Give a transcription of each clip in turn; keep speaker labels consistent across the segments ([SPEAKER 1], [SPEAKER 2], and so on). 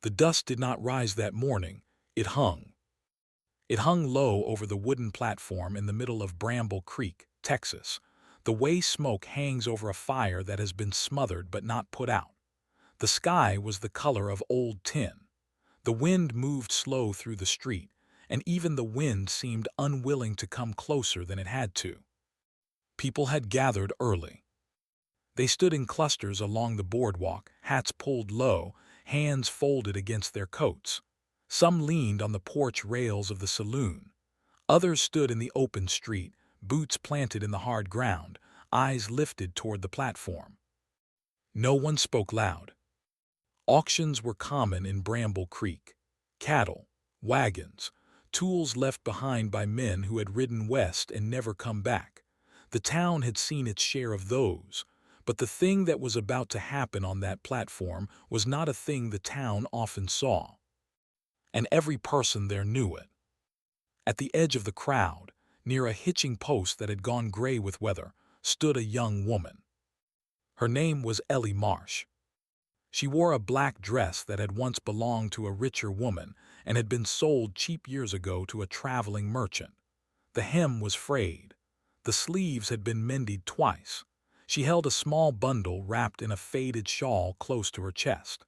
[SPEAKER 1] The dust did not rise that morning, it hung. It hung low over the wooden platform in the middle of Bramble Creek, Texas, the way smoke hangs over a fire that has been smothered but not put out. The sky was the color of old tin. The wind moved slow through the street, and even the wind seemed unwilling to come closer than it had to. People had gathered early. They stood in clusters along the boardwalk, hats pulled low, hands folded against their coats. Some leaned on the porch rails of the saloon. Others stood in the open street, boots planted in the hard ground, eyes lifted toward the platform. No one spoke loud. Auctions were common in Bramble Creek. Cattle, wagons, tools left behind by men who had ridden west and never come back. The town had seen its share of those, but the thing that was about to happen on that platform was not a thing the town often saw. And every person there knew it. At the edge of the crowd, near a hitching post that had gone gray with weather, stood a young woman. Her name was Ellie Marsh. She wore a black dress that had once belonged to a richer woman and had been sold cheap years ago to a traveling merchant. The hem was frayed. The sleeves had been mended twice. She held a small bundle wrapped in a faded shawl close to her chest.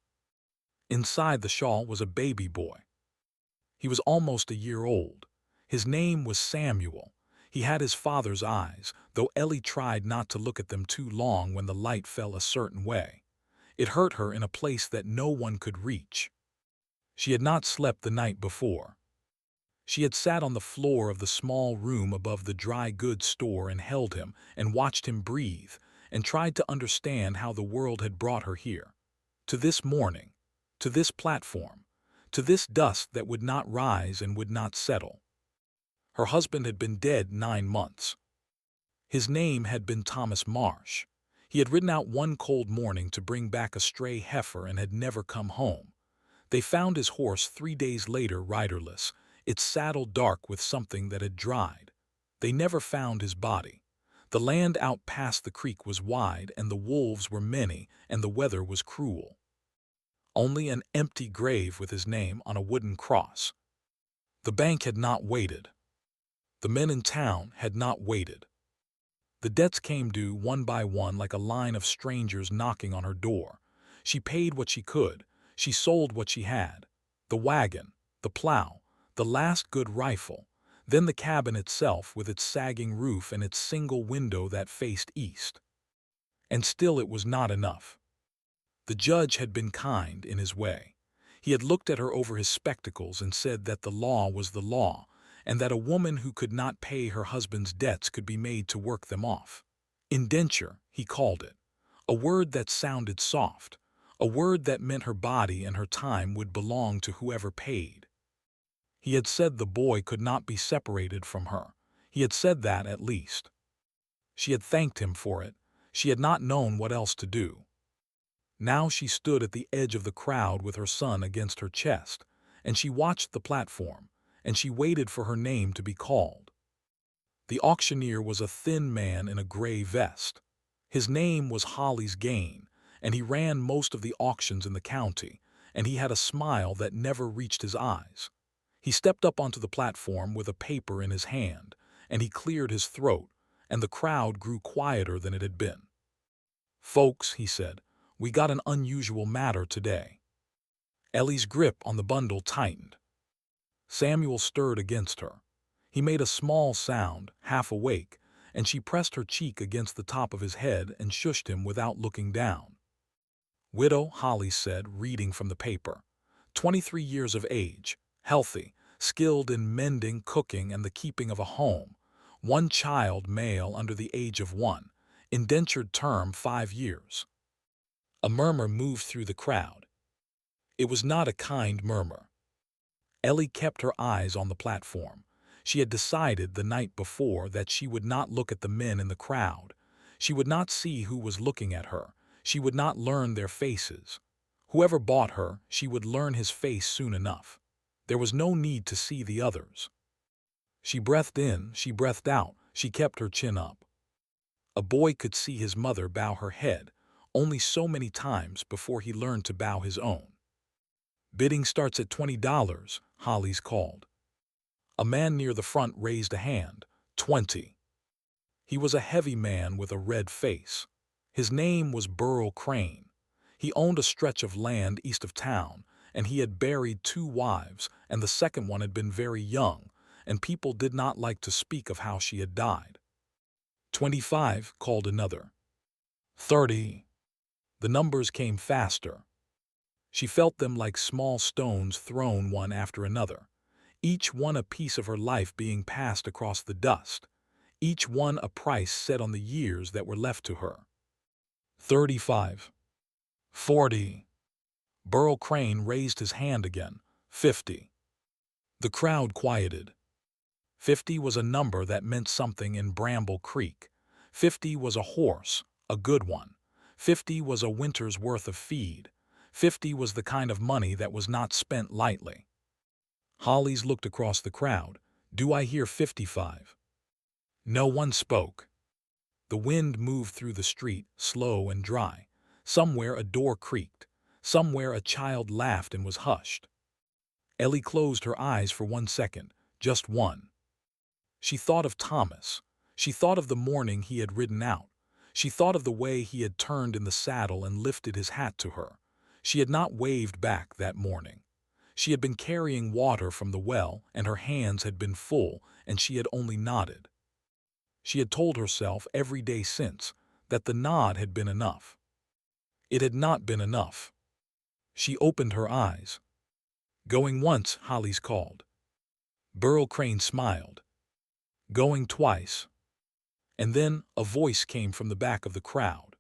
[SPEAKER 1] Inside the shawl was a baby boy. He was almost a year old. His name was Samuel. He had his father's eyes, though Ellie tried not to look at them too long when the light fell a certain way. It hurt her in a place that no one could reach. She had not slept the night before. She had sat on the floor of the small room above the dry goods store and held him and watched him breathe and tried to understand how the world had brought her here. To this morning, to this platform, to this dust that would not rise and would not settle. Her husband had been dead 9 months. His name had been Thomas Marsh. He had ridden out one cold morning to bring back a stray heifer and had never come home. They found his horse 3 days later riderless, its saddle dark with something that had dried. They never found his body. The land out past the creek was wide and the wolves were many and the weather was cruel. Only an empty grave with his name on a wooden cross. The bank had not waited. The men in town had not waited. The debts came due one by one like a line of strangers knocking on her door. She paid what she could. She sold what she had. The wagon, the plow, the last good rifle, then the cabin itself with its sagging roof and its single window that faced east. And still it was not enough. The judge had been kind in his way. He had looked at her over his spectacles and said that the law was the law, and that a woman who could not pay her husband's debts could be made to work them off. Indenture, he called it. A word that sounded soft. A word that meant her body and her time would belong to whoever paid. He had said the boy could not be separated from her. He had said that at least. She had thanked him for it. She had not known what else to do. Now she stood at the edge of the crowd with her son against her chest, and she watched the platform, and she waited for her name to be called. The auctioneer was a thin man in a gray vest. His name was Holly's Gain, and he ran most of the auctions in the county, and he had a smile that never reached his eyes. He stepped up onto the platform with a paper in his hand, and he cleared his throat, and the crowd grew quieter than it had been. "Folks," he said, "we got an unusual matter today." Ellie's grip on the bundle tightened. Samuel stirred against her. He made a small sound, half awake, and she pressed her cheek against the top of his head and shushed him without looking down. "Widow," Holly said, reading from the paper. 23 years of age, healthy, skilled in mending, cooking, and the keeping of a home. 1 child, male under the age of 1. Indentured term 5 years. A murmur moved through the crowd. It was not a kind murmur. Ellie kept her eyes on the platform. She had decided the night before that she would not look at the men in the crowd. She would not see who was looking at her. She would not learn their faces. Whoever bought her, she would learn his face soon enough. There was no need to see the others. She breathed in, she breathed out, she kept her chin up. A boy could see his mother bow her head only so many times before he learned to bow his own. Bidding starts at $20, Hollies called. A man near the front raised a hand. 20. He was a heavy man with a red face. His name was Burl Crane. He owned a stretch of land east of town, and he had buried 2 wives, and the second one had been very young, and people did not like to speak of how she had died. 25, called another. 30. The numbers came faster. She felt them like small stones thrown one after another, each one a piece of her life being passed across the dust, each one a price set on the years that were left to her. 35. 40. Burl Crane raised his hand again. 50. The crowd quieted. 50 was a number that meant something in Bramble Creek. 50 was a horse, a good one. 50 was a winter's worth of feed. 50 was the kind of money that was not spent lightly. Hollies looked across the crowd. Do I hear 55? No one spoke. The wind moved through the street, slow and dry. Somewhere a door creaked. Somewhere a child laughed and was hushed. Ellie closed her eyes for 1 second, just one. She thought of Thomas. She thought of the morning he had ridden out. She thought of the way he had turned in the saddle and lifted his hat to her. She had not waved back that morning. She had been carrying water from the well, and her hands had been full, and she had only nodded. She had told herself every day since that the nod had been enough. It had not been enough. She opened her eyes. Going once, Hollies called. Burl Crane smiled. Going twice. And then a voice came from the back of the crowd.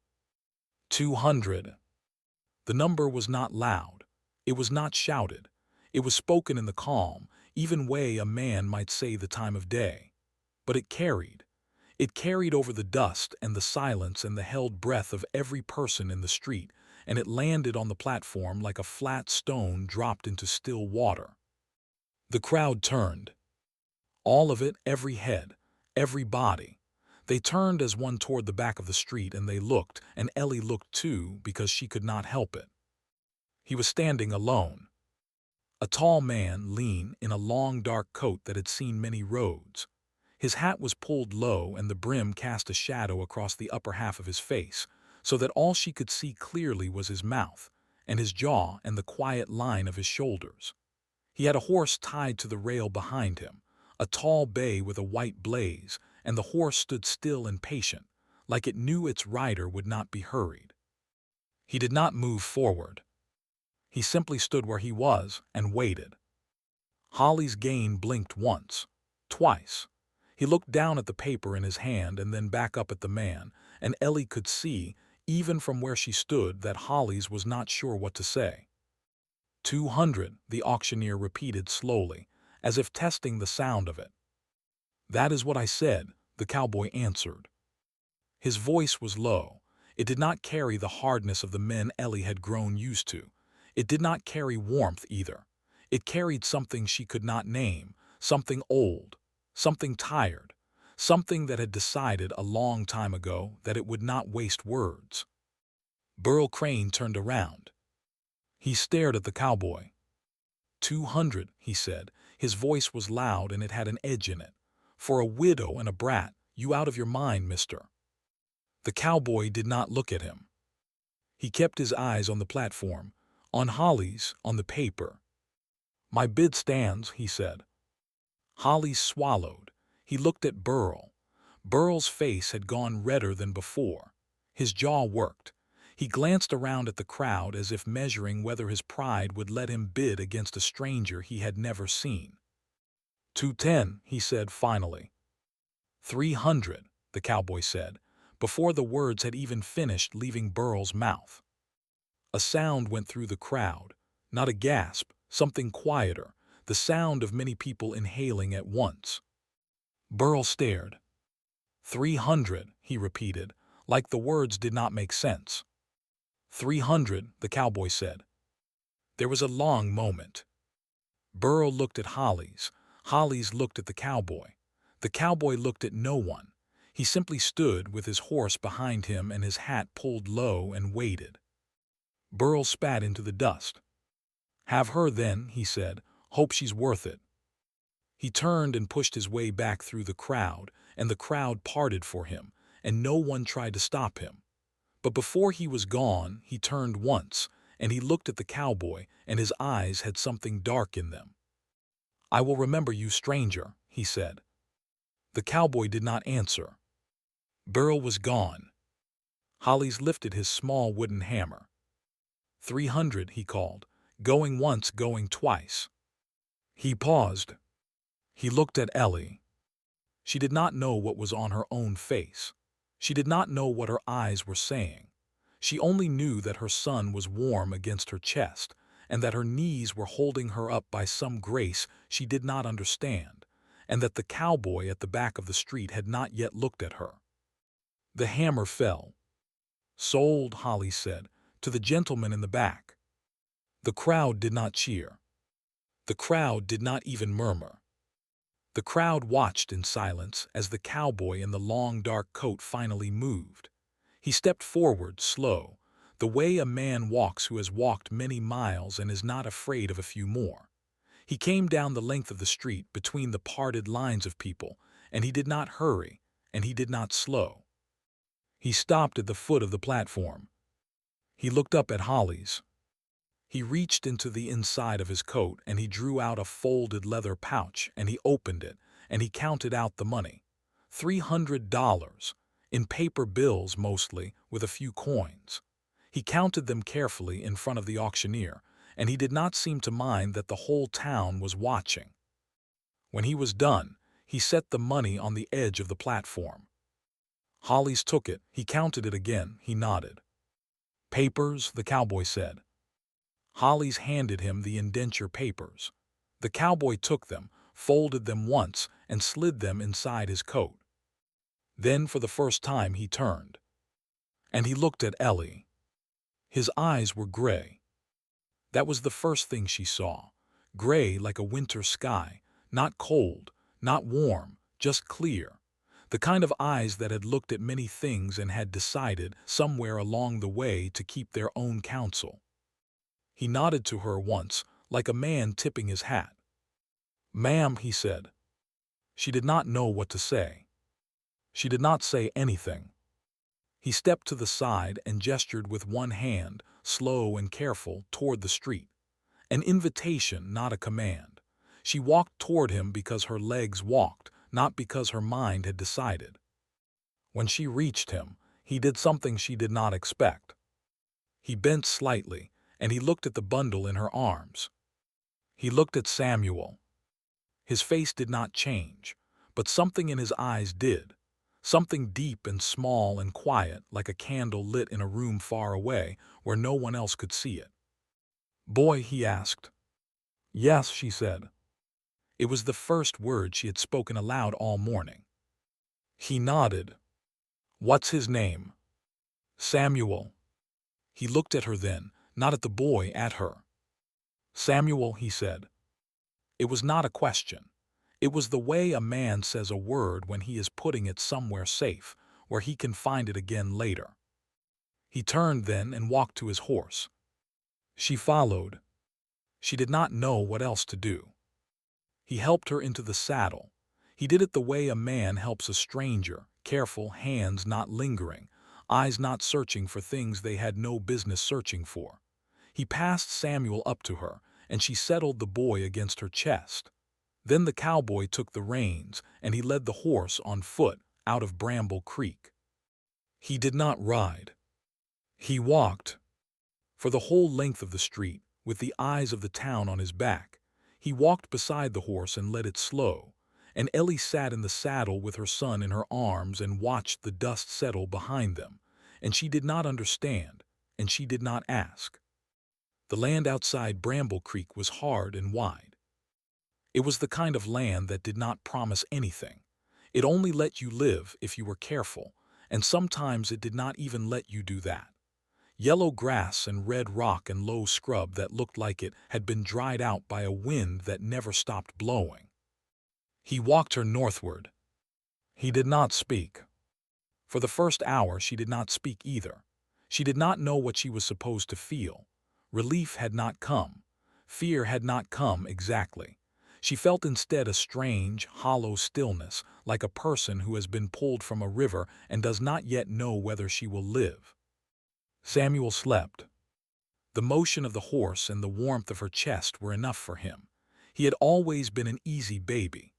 [SPEAKER 1] 200. The number was not loud. It was not shouted. It was spoken in the calm, even way a man might say the time of day. But it carried. It carried over the dust and the silence and the held breath of every person in the street, and it landed on the platform like a flat stone dropped into still water. The crowd turned. All of it, every head, every body. They turned as one toward the back of the street, and they looked, and Ellie looked too, because she could not help it. He was standing alone. A tall man, lean, in a long dark coat that had seen many roads. His hat was pulled low, and the brim cast a shadow across the upper half of his face, so that all she could see clearly was his mouth, and his jaw, and the quiet line of his shoulders. He had a horse tied to the rail behind him, a tall bay with a white blaze, and the horse stood still and patient, like it knew its rider would not be hurried. He did not move forward. He simply stood where he was and waited. Hollies Gain blinked once, twice. He looked down at the paper in his hand and then back up at the man, and Ellie could see, even from where she stood, that Hollies was not sure what to say. 200, the auctioneer repeated slowly, as if testing the sound of it. That is what I said, the cowboy answered. His voice was low. It did not carry the hardness of the men Ellie had grown used to. It did not carry warmth either. It carried something she could not name, something old, something tired, something that had decided a long time ago that it would not waste words. Burl Crane turned around. He stared at the cowboy. 200, he said. His voice was loud and it had an edge in it. For a widow and a brat, you out of your mind, mister. The cowboy did not look at him. He kept his eyes on the platform, on Hollies, on the paper. My bid stands, he said. Hollies swallowed. He looked at Burl. Burl's face had gone redder than before. His jaw worked. He glanced around at the crowd as if measuring whether his pride would let him bid against a stranger he had never seen. 210, he said finally. 300, the cowboy said, before the words had even finished leaving Burl's mouth. A sound went through the crowd, not a gasp, something quieter, the sound of many people inhaling at once. Burl stared. 300, he repeated, like the words did not make sense. 300, the cowboy said. There was a long moment. Burl looked at Hollies. Hollies looked at the cowboy. The cowboy looked at no one. He simply stood with his horse behind him and his hat pulled low and waited. Burl spat into the dust. "Have her then," he said. "Hope she's worth it." He turned and pushed his way back through the crowd, and the crowd parted for him, and no one tried to stop him. But before he was gone, he turned once, and he looked at the cowboy, and his eyes had something dark in them. "I will remember you, stranger," he said. The cowboy did not answer. Burl was gone. Hollis lifted his small wooden hammer. 300, he called. Going once, going twice. He paused. He looked at Ellie. She did not know what was on her own face. She did not know what her eyes were saying. She only knew that her son was warm against her chest, and that her knees were holding her up by some grace she did not understand, and that the cowboy at the back of the street had not yet looked at her. The hammer fell. "Sold," Holly said, "to the gentleman in the back." The crowd did not cheer. The crowd did not even murmur. The crowd watched in silence as the cowboy in the long dark coat finally moved. He stepped forward, slow, the way a man walks who has walked many miles and is not afraid of a few more. He came down the length of the street between the parted lines of people, and he did not hurry, and he did not slow. He stopped at the foot of the platform. He looked up at Holly's. He reached into the inside of his coat and he drew out a folded leather pouch and he opened it and he counted out the money. $300, in paper bills mostly, with a few coins. He counted them carefully in front of the auctioneer, and he did not seem to mind that the whole town was watching. When he was done, he set the money on the edge of the platform. Hollis took it, he counted it again, he nodded. "Papers," the cowboy said. Hollis handed him the indenture papers. The cowboy took them, folded them once, and slid them inside his coat. Then for the first time he turned. And he looked at Ellie. His eyes were gray. That was the first thing she saw. Gray like a winter sky, not cold, not warm, just clear. The kind of eyes that had looked at many things and had decided, somewhere along the way, to keep their own counsel. He nodded to her once, like a man tipping his hat. "Ma'am," he said. She did not know what to say. She did not say anything. He stepped to the side and gestured with one hand, slow and careful, toward the street. An invitation, not a command. She walked toward him because her legs walked, not because her mind had decided. When she reached him, he did something she did not expect. He bent slightly, and he looked at the bundle in her arms. He looked at Samuel. His face did not change, but something in his eyes did. Something deep and small and quiet, like a candle lit in a room far away where no one else could see it. "Boy?" he asked. "Yes," she said. It was the first word she had spoken aloud all morning. He nodded. "What's his name?" "Samuel." He looked at her then, not at the boy, at her. "Samuel," he said. It was not a question. It was the way a man says a word when he is putting it somewhere safe, where he can find it again later. He turned then and walked to his horse. She followed. She did not know what else to do. He helped her into the saddle. He did it the way a man helps a stranger, careful, hands not lingering, eyes not searching for things they had no business searching for. He passed Samuel up to her, and she settled the boy against her chest. Then the cowboy took the reins, and he led the horse on foot out of Bramble Creek. He did not ride. He walked. For the whole length of the street, with the eyes of the town on his back, he walked beside the horse and led it slow, and Ellie sat in the saddle with her son in her arms and watched the dust settle behind them, and she did not understand, and she did not ask. The land outside Bramble Creek was hard and wide. It was the kind of land that did not promise anything. It only let you live if you were careful, and sometimes it did not even let you do that. Yellow grass and red rock and low scrub that looked like it had been dried out by a wind that never stopped blowing. He walked her northward. He did not speak. For the first hour she did not speak either. She did not know what she was supposed to feel. Relief had not come. Fear had not come exactly. She felt instead a strange, hollow stillness, like a person who has been pulled from a river and does not yet know whether she will live. Samuel slept. The motion of the horse and the warmth of her chest were enough for him. He had always been an easy baby.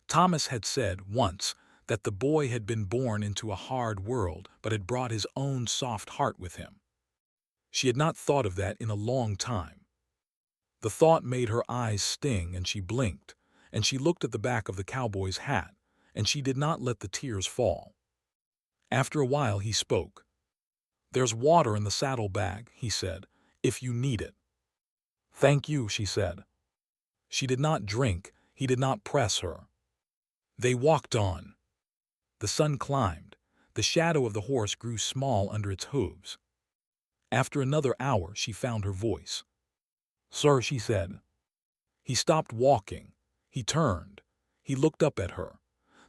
[SPEAKER 1] Thomas had said, once, that the boy had been born into a hard world but had brought his own soft heart with him. She had not thought of that in a long time. The thought made her eyes sting and she blinked, and she looked at the back of the cowboy's hat, and she did not let the tears fall. After a while he spoke. "There's water in the saddlebag," he said, "if you need it." "Thank you," she said. She did not drink, he did not press her. They walked on. The sun climbed. The shadow of the horse grew small under its hooves. After another hour she found her voice. "Sir," she said. He stopped walking. He turned. He looked up at her.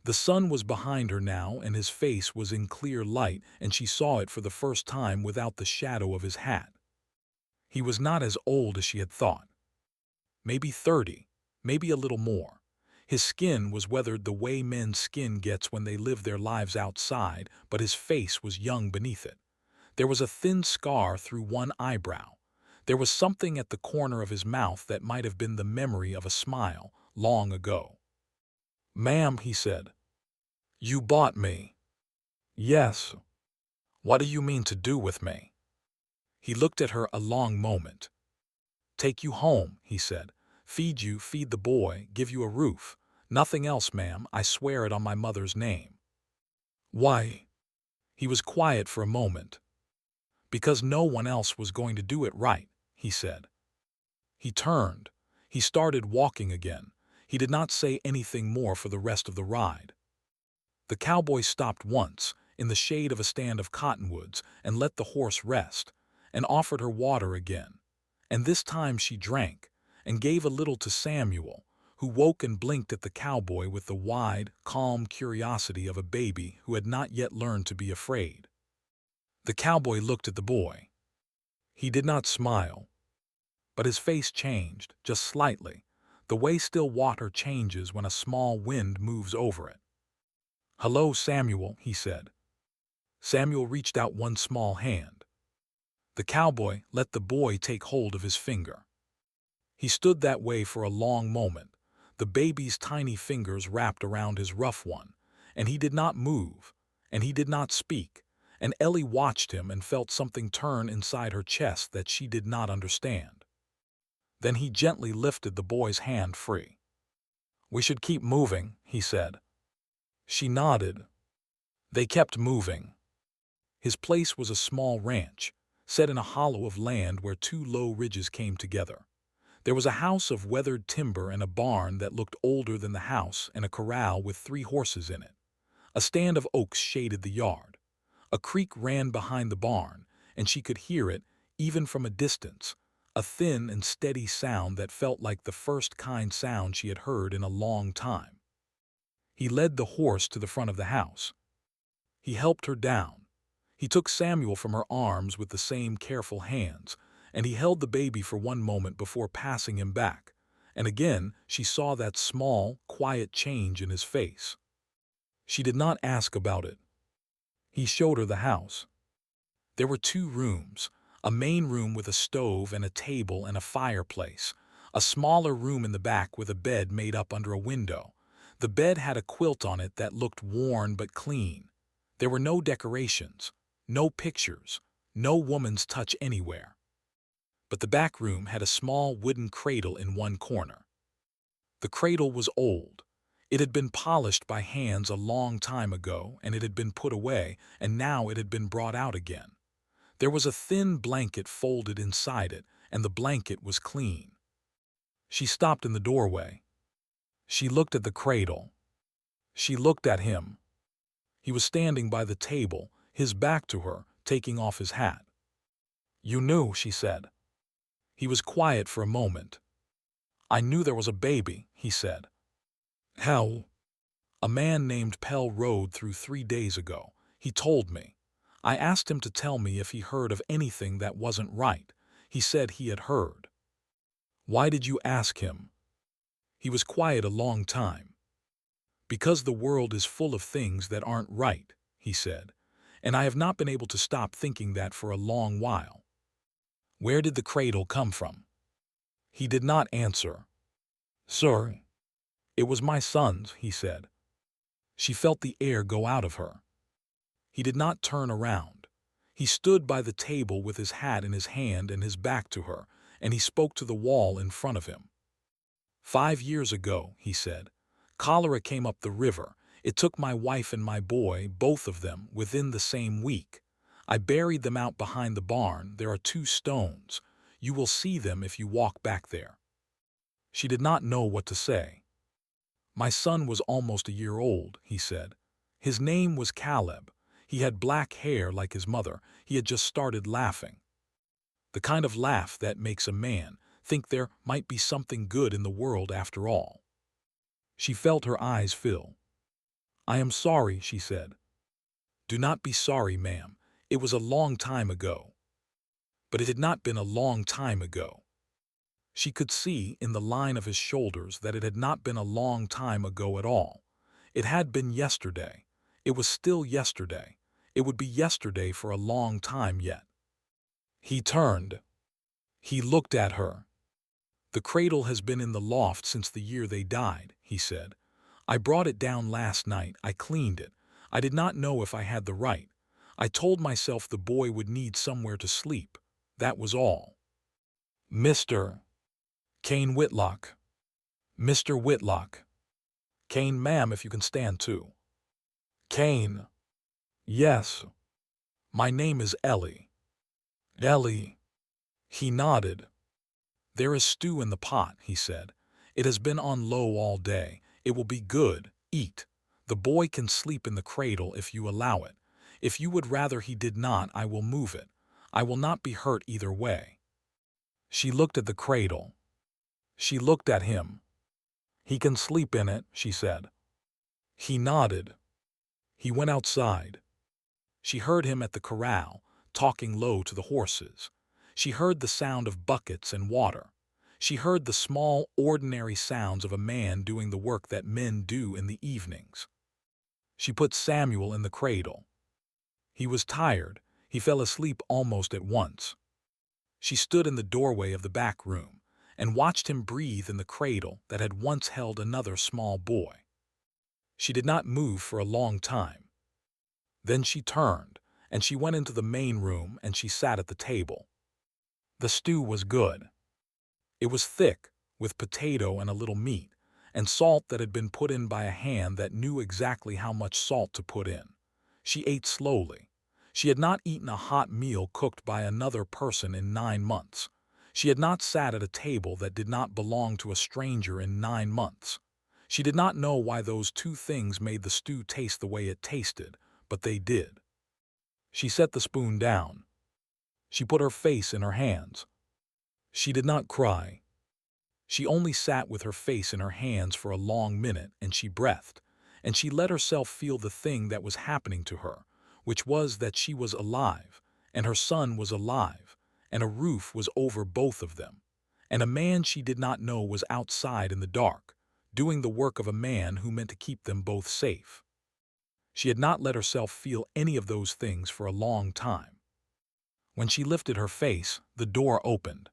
[SPEAKER 1] The sun was behind her now, and his face was in clear light, and she saw it for the first time without the shadow of his hat. He was not as old as she had thought. Maybe 30, maybe a little more. His skin was weathered the way men's skin gets when they live their lives outside, but his face was young beneath it. There was a thin scar through one eyebrow. There was something at the corner of his mouth that might have been the memory of a smile, long ago. "Ma'am," he said, "you bought me." "Yes." "What do you mean to do with me?" He looked at her a long moment. "Take you home," he said. "Feed you, feed the boy, give you a roof. Nothing else, ma'am, I swear it on my mother's name." "Why?" He was quiet for a moment. "Because no one else was going to do it right," he said. He turned. He started walking again. He did not say anything more for the rest of the ride. The cowboy stopped once, in the shade of a stand of cottonwoods, and let the horse rest, and offered her water again. And this time she drank, and gave a little to Samuel, who woke and blinked at the cowboy with the wide, calm curiosity of a baby who had not yet learned to be afraid. The cowboy looked at the boy. He did not smile, but his face changed, just slightly, the way still water changes when a small wind moves over it. "Hello, Samuel," he said. Samuel reached out one small hand. The cowboy let the boy take hold of his finger. He stood that way for a long moment, the baby's tiny fingers wrapped around his rough one, and he did not move, and he did not speak, and Ellie watched him and felt something turn inside her chest that she did not understand. Then he gently lifted the boy's hand free. "We should keep moving," he said. She nodded. They kept moving. His place was a small ranch, set in a hollow of land where two low ridges came together. There was a house of weathered timber and a barn that looked older than the house and a corral with 3 horses in it. A stand of oaks shaded the yard. A creek ran behind the barn, and she could hear it, even from a distance, a thin and steady sound that felt like the first kind sound she had heard in a long time. He led the horse to the front of the house. He helped her down. He took Samuel from her arms with the same careful hands, and he held the baby for one moment before passing him back, and again she saw that small, quiet change in his face. She did not ask about it. He showed her the house. There were 2 rooms, a main room with a stove and a table and a fireplace, a smaller room in the back with a bed made up under a window. The bed had a quilt on it that looked worn but clean. There were no decorations, no pictures, no woman's touch anywhere. But the back room had a small wooden cradle in one corner. The cradle was old. It had been polished by hands a long time ago, and it had been put away, and now it had been brought out again. There was a thin blanket folded inside it, and the blanket was clean. She stopped in the doorway. She looked at the cradle. She looked at him. He was standing by the table, his back to her, taking off his hat. "You knew," she said. He was quiet for a moment. "I knew there was a baby," he said. "How?" "A man named Pell rode through 3 days ago. He told me. I asked him to tell me if he heard of anything that wasn't right. He said he had heard." Why did you ask him? He was quiet a long time. Because the world is full of things that aren't right, he said, and I have not been able to stop thinking that for a long while. Where did the cradle come from? He did not answer. Sir, it was my son's, he said. She felt the air go out of her. He did not turn around. He stood by the table with his hat in his hand and his back to her, and he spoke to the wall in front of him. 5 years ago, he said, cholera came up the river. It took my wife and my boy, both of them, within the same week. I buried them out behind the barn. There are 2 stones. You will see them if you walk back there. She did not know what to say. My son was almost a year old, he said. His name was Caleb. He had black hair like his mother. He had just started laughing. The kind of laugh that makes a man think there might be something good in the world after all. She felt her eyes fill. I am sorry, she said. Do not be sorry, ma'am. It was a long time ago. But it had not been a long time ago. She could see in the line of his shoulders that it had not been a long time ago at all. It had been yesterday. It was still yesterday. It would be yesterday for a long time yet. He turned. He looked at her. The cradle has been in the loft since the year they died, he said. I brought it down last night. I cleaned it. I did not know if I had the right. I told myself the boy would need somewhere to sleep. That was all. Mr. Cain Whitlock. Mr. Whitlock. Cain, ma'am, if you can stand too. Cain. Yes. My name is Ellie. Ellie. He nodded. There is stew in the pot, he said. It has been on low all day. It will be good. Eat. The boy can sleep in the cradle if you allow it. If you would rather he did not, I will move it. I will not be hurt either way. She looked at the cradle. She looked at him. He can sleep in it, she said. He nodded. He went outside. She heard him at the corral, talking low to the horses. She heard the sound of buckets and water. She heard the small, ordinary sounds of a man doing the work that men do in the evenings. She put Samuel in the cradle. He was tired. He fell asleep almost at once. She stood in the doorway of the back room and watched him breathe in the cradle that had once held another small boy. She did not move for a long time. Then she turned, and she went into the main room and she sat at the table. The stew was good. It was thick, with potato and a little meat, and salt that had been put in by a hand that knew exactly how much salt to put in. She ate slowly. She had not eaten a hot meal cooked by another person in 9 months. She had not sat at a table that did not belong to a stranger in 9 months. She did not know why those 2 things made the stew taste the way it tasted, but they did. She set the spoon down. She put her face in her hands. She did not cry. She only sat with her face in her hands for a long minute, and she breathed, and she let herself feel the thing that was happening to her, which was that she was alive, and her son was alive, and a roof was over both of them, and a man she did not know was outside in the dark, doing the work of a man who meant to keep them both safe. She had not let herself feel any of those things for a long time. When she lifted her face, the door opened.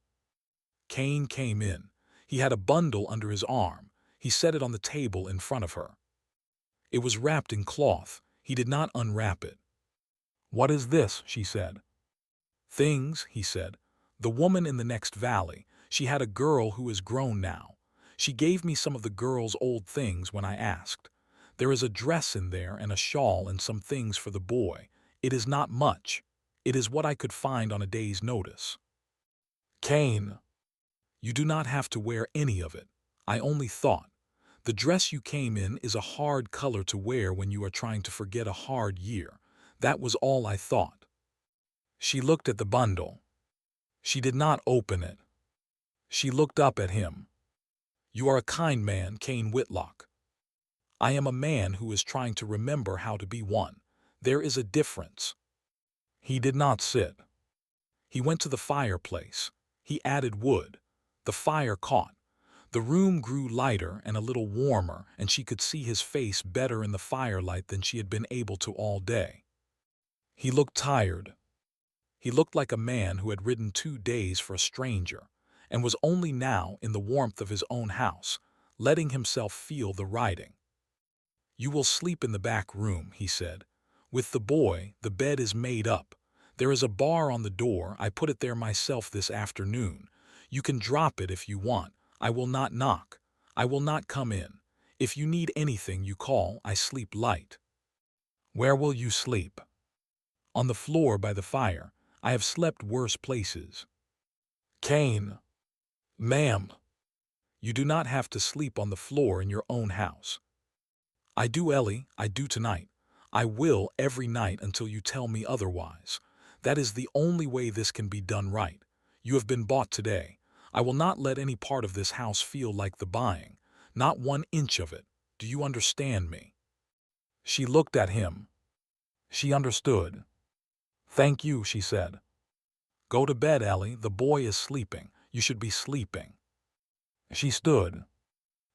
[SPEAKER 1] Cain came in. He had a bundle under his arm. He set it on the table in front of her. It was wrapped in cloth. He did not unwrap it. What is this? She said. Things, he said. The woman in the next valley. She had a girl who is grown now. She gave me some of the girl's old things when I asked. There is a dress in there and a shawl and some things for the boy. It is not much. It is what I could find on a day's notice. Cain, you do not have to wear any of it. I only thought. The dress you came in is a hard color to wear when you are trying to forget a hard year. That was all I thought. She looked at the bundle. She did not open it. She looked up at him. You are a kind man, Cain Whitlock. I am a man who is trying to remember how to be one. There is a difference. He did not sit. He went to the fireplace. He added wood. The fire caught. The room grew lighter and a little warmer, and she could see his face better in the firelight than she had been able to all day. He looked tired. He looked like a man who had ridden 2 days for a stranger, and was only now in the warmth of his own house, letting himself feel the riding. "You will sleep in the back room," he said. "With the boy, the bed is made up. There is a bar on the door. I put it there myself this afternoon. You can drop it if you want. I will not knock. I will not come in. If you need anything, you call. I sleep light." "Where will you sleep?" "On the floor by the fire. I have slept worse places." "Cain." "Ma'am, you do not have to sleep on the floor in your own house." "I do, Ellie, I do tonight. I will every night until you tell me otherwise. That is the only way this can be done right. You have been bought today. I will not let any part of this house feel like the buying. Not 1 inch of it. Do you understand me?" She looked at him. She understood. "Thank you," she said. "Go to bed, Ellie. The boy is sleeping. You should be sleeping." She stood.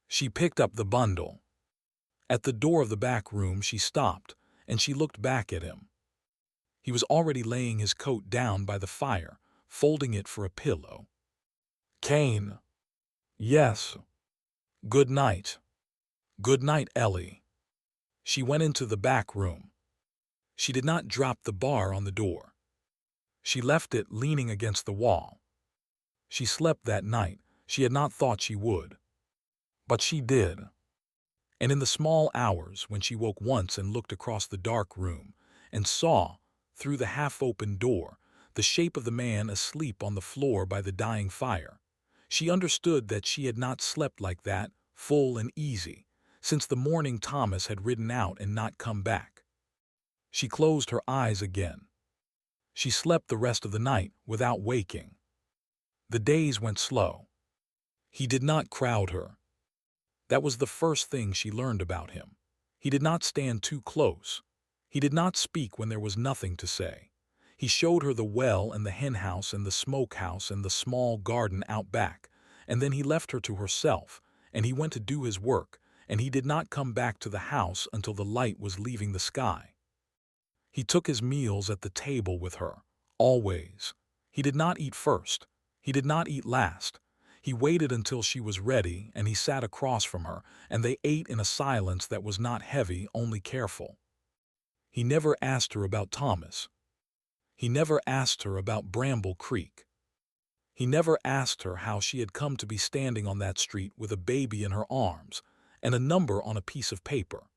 [SPEAKER 1] She picked up the bundle. At the door of the back room she stopped, and she looked back at him. He was already laying his coat down by the fire, folding it for a pillow. "Cain." "Yes." "Good night." "Good night, Ellie." She went into the back room. She did not drop the bar on the door. She left it leaning against the wall. She slept that night. She had not thought she would. But she did. And in the small hours, when she woke once and looked across the dark room, and saw, through the half-open door, the shape of the man asleep on the floor by the dying fire, she understood that she had not slept like that, full and easy, since the morning Thomas had ridden out and not come back. She closed her eyes again. She slept the rest of the night without waking. The days went slow. He did not crowd her. That was the first thing she learned about him. He did not stand too close. He did not speak when there was nothing to say. He showed her the well and the henhouse and the smokehouse and the small garden out back, and then he left her to herself, and he went to do his work, and he did not come back to the house until the light was leaving the sky. He took his meals at the table with her, always. He did not eat first. He did not eat last. He waited until she was ready, and he sat across from her, and they ate in a silence that was not heavy, only careful. He never asked her about Thomas. He never asked her about Bramble Creek. He never asked her how she had come to be standing on that street with a baby in her arms and a number on a piece of paper.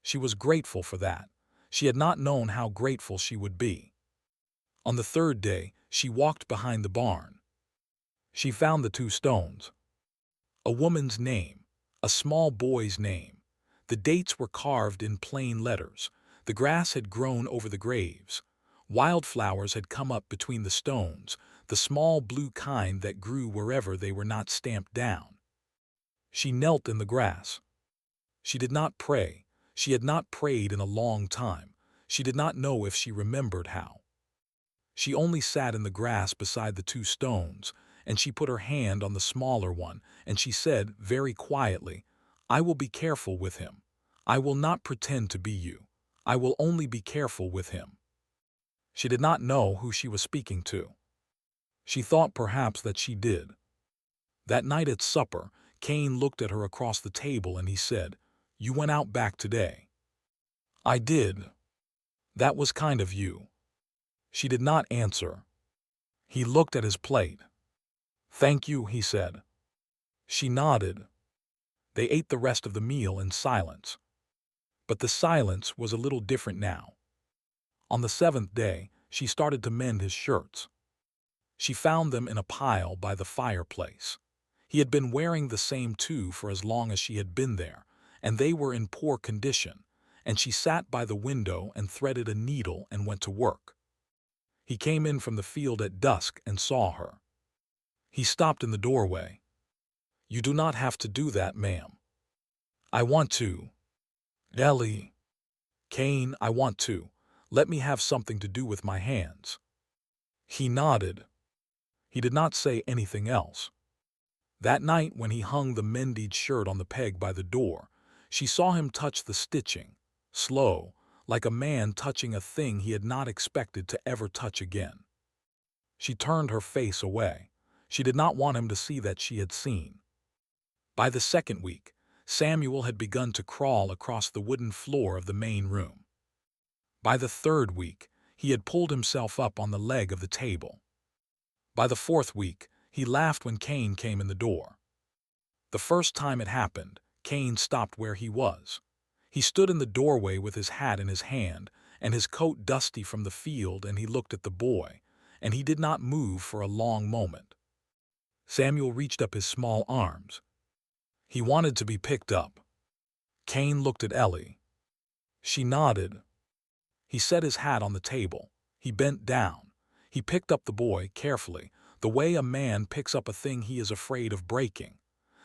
[SPEAKER 1] She was grateful for that. She had not known how grateful she would be. On the third day, she walked behind the barn. She found the 2 stones. A woman's name, a small boy's name. The dates were carved in plain letters. The grass had grown over the graves. Wildflowers had come up between the stones, the small blue kind that grew wherever they were not stamped down. She knelt in the grass. She did not pray. She had not prayed in a long time. She did not know if she remembered how. She only sat in the grass beside the 2 stones, and she put her hand on the smaller one, and she said very quietly, "I will be careful with him. I will not pretend to be you. I will only be careful with him." She did not know who she was speaking to. She thought perhaps that she did. That night at supper, Cain looked at her across the table and he said, "You went out back today." "I did." "That was kind of you." She did not answer. He looked at his plate. "Thank you," he said. She nodded. They ate the rest of the meal in silence. But the silence was a little different now. On the 7th day, she started to mend his shirts. She found them in a pile by the fireplace. He had been wearing the same 2 for as long as she had been there, and they were in poor condition, and she sat by the window and threaded a needle and went to work. He came in from the field at dusk and saw her. He stopped in the doorway. "You do not have to do that, ma'am." "I want to." "Ellie." "Cain, I want to. Let me have something to do with my hands." He nodded. He did not say anything else. That night when he hung the mended shirt on the peg by the door, she saw him touch the stitching, slow, like a man touching a thing he had not expected to ever touch again. She turned her face away. She did not want him to see that she had seen. By the second week, Samuel had begun to crawl across the wooden floor of the main room. By the third week, he had pulled himself up on the leg of the table. By the fourth week, he laughed when Cain came in the door. The first time it happened, Cain stopped where he was. He stood in the doorway with his hat in his hand and his coat dusty from the field, and he looked at the boy, and he did not move for a long moment. Samuel reached up his small arms. He wanted to be picked up. Cain looked at Ellie. She nodded. He set his hat on the table. He bent down. He picked up the boy carefully, the way a man picks up a thing he is afraid of breaking.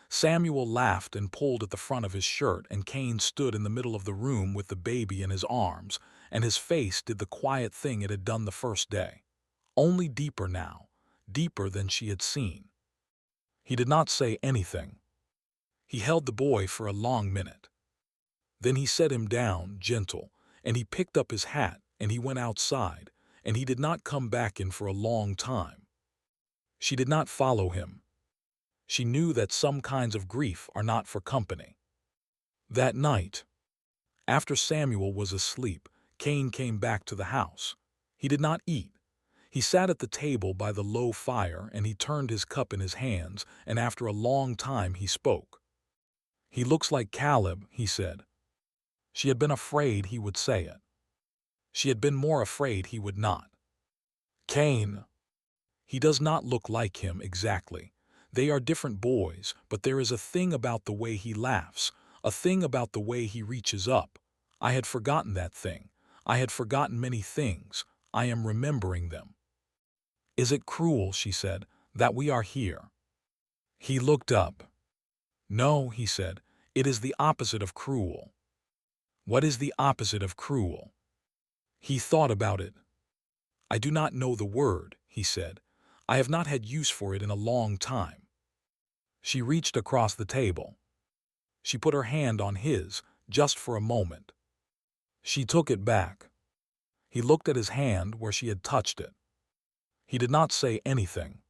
[SPEAKER 1] Samuel laughed and pulled at the front of his shirt, and Cain stood in the middle of the room with the baby in his arms, and his face did the quiet thing it had done the first day. Only deeper now, deeper than she had seen. He did not say anything. He held the boy for a long minute. Then he set him down, gentle, and he picked up his hat, and he went outside, and he did not come back in for a long time. She did not follow him. She knew that some kinds of grief are not for company. That night, after Samuel was asleep, Cain came back to the house. He did not eat. He sat at the table by the low fire, and he turned his cup in his hands, and after a long time he spoke. "He looks like Caleb," he said. She had been afraid he would say it. She had been more afraid he would not. "Cain. He does not look like him exactly. They are different boys, but there is a thing about the way he laughs, a thing about the way he reaches up. I had forgotten that thing. I had forgotten many things. I am remembering them." "Is it cruel," she said, "that we are here?" He looked up. "No," he said, "it is the opposite of cruel." "What is the opposite of cruel?" He thought about it. "I do not know the word," he said. "I have not had use for it in a long time." She reached across the table. She put her hand on his, just for a moment. She took it back. He looked at his hand where she had touched it. He did not say anything.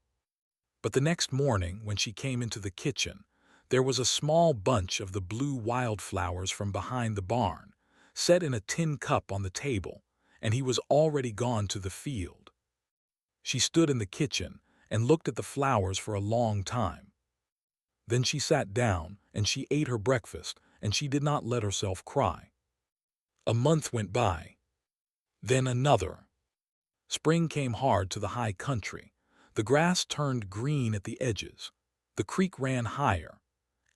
[SPEAKER 1] But the next morning, when she came into the kitchen, there was a small bunch of the blue wildflowers from behind the barn, set in a tin cup on the table, and he was already gone to the field. She stood in the kitchen and looked at the flowers for a long time. Then she sat down and she ate her breakfast, and she did not let herself cry. A month went by. Then another. Spring came hard to the high country. The grass turned green at the edges. The creek ran higher.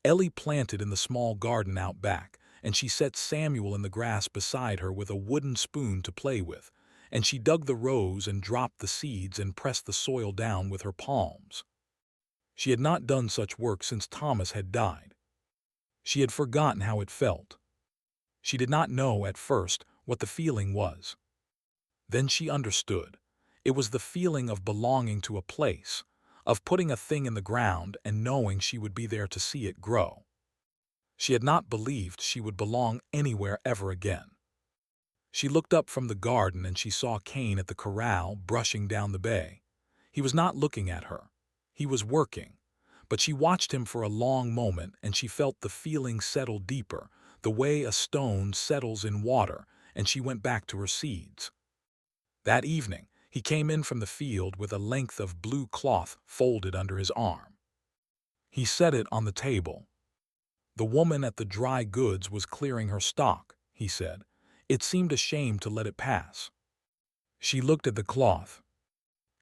[SPEAKER 1] Ellie planted in the small garden out back, and she set Samuel in the grass beside her with a wooden spoon to play with, and she dug the rows and dropped the seeds and pressed the soil down with her palms. She had not done such work since Thomas had died. She had forgotten how it felt. She did not know at first what the feeling was. Then she understood. It was the feeling of belonging to a place, of putting a thing in the ground and knowing she would be there to see it grow. She had not believed she would belong anywhere ever again. She looked up from the garden and she saw Cain at the corral brushing down the bay. He was not looking at her. He was working. But she watched him for a long moment, and she felt the feeling settle deeper, the way a stone settles in water, and she went back to her seeds. That evening, he came in from the field with a length of blue cloth folded under his arm. He set it on the table. "The woman at the dry goods was clearing her stock," he said. "It seemed a shame to let it pass." She looked at the cloth.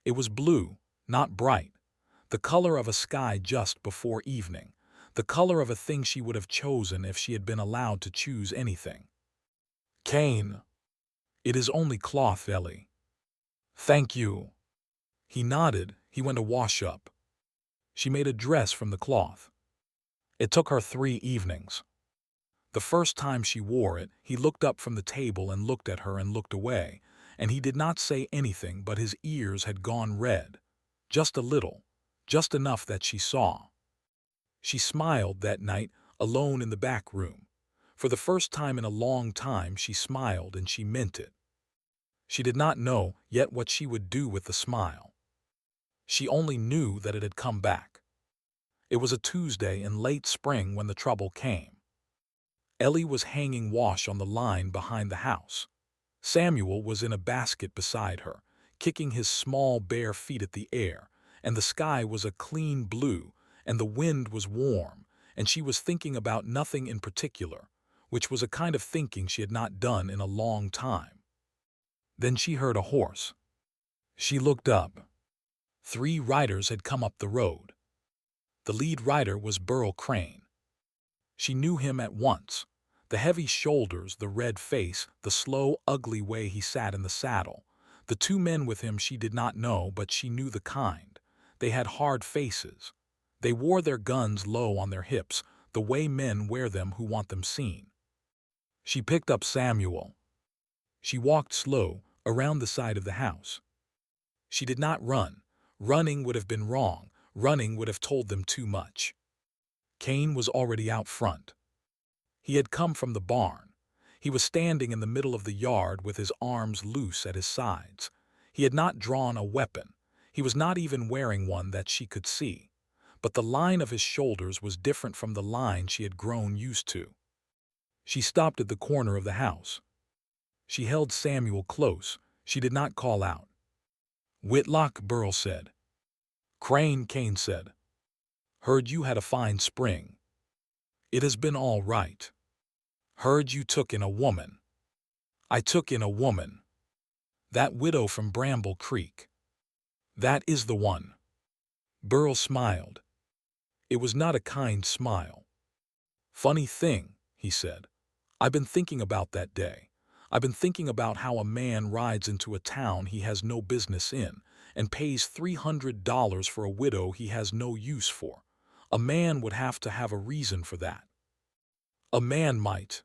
[SPEAKER 1] It was blue, not bright, the color of a sky just before evening, the color of a thing she would have chosen if she had been allowed to choose anything. "Cain." "It is only cloth, Ellie." "Thank you." He nodded. He went to wash up. She made a dress from the cloth. It took her 3 evenings. The first time she wore it, he looked up from the table and looked at her and looked away, and he did not say anything, but his ears had gone red. Just a little, just enough that she saw. She smiled that night, alone in the back room. For the first time in a long time she smiled, and she meant it. She did not know yet what she would do with the smile. She only knew that it had come back. It was a Tuesday in late spring when the trouble came. Ellie was hanging wash on the line behind the house. Samuel was in a basket beside her, kicking his small bare feet at the air, and the sky was a clean blue, and the wind was warm, and she was thinking about nothing in particular, which was a kind of thinking she had not done in a long time. Then she heard a horse. She looked up. 3 riders had come up the road. The lead rider was Burl Crane. She knew him at once. The heavy shoulders, the red face, the slow, ugly way he sat in the saddle. The 2 men with him she did not know, but she knew the kind. They had hard faces. They wore their guns low on their hips, the way men wear them who want them seen. She picked up Samuel. She walked slow, around the side of the house. She did not run. Running would have been wrong. Running would have told them too much. Cain was already out front. He had come from the barn. He was standing in the middle of the yard with his arms loose at his sides. He had not drawn a weapon. He was not even wearing one that she could see. But the line of his shoulders was different from the line she had grown used to. She stopped at the corner of the house. She held Samuel close. She did not call out. "Whitlock," Burl said. "Crane," Cain said. "Heard you had a fine spring. It has been all right. Heard you took in a woman." "I took in a woman. That widow from Bramble Creek." "That is the one." Burl smiled. It was not a kind smile. "Funny thing," he said. "I've been thinking about that day. I've been thinking about how a man rides into a town he has no business in and pays $300 for a widow he has no use for. A man would have to have a reason for that. A man might.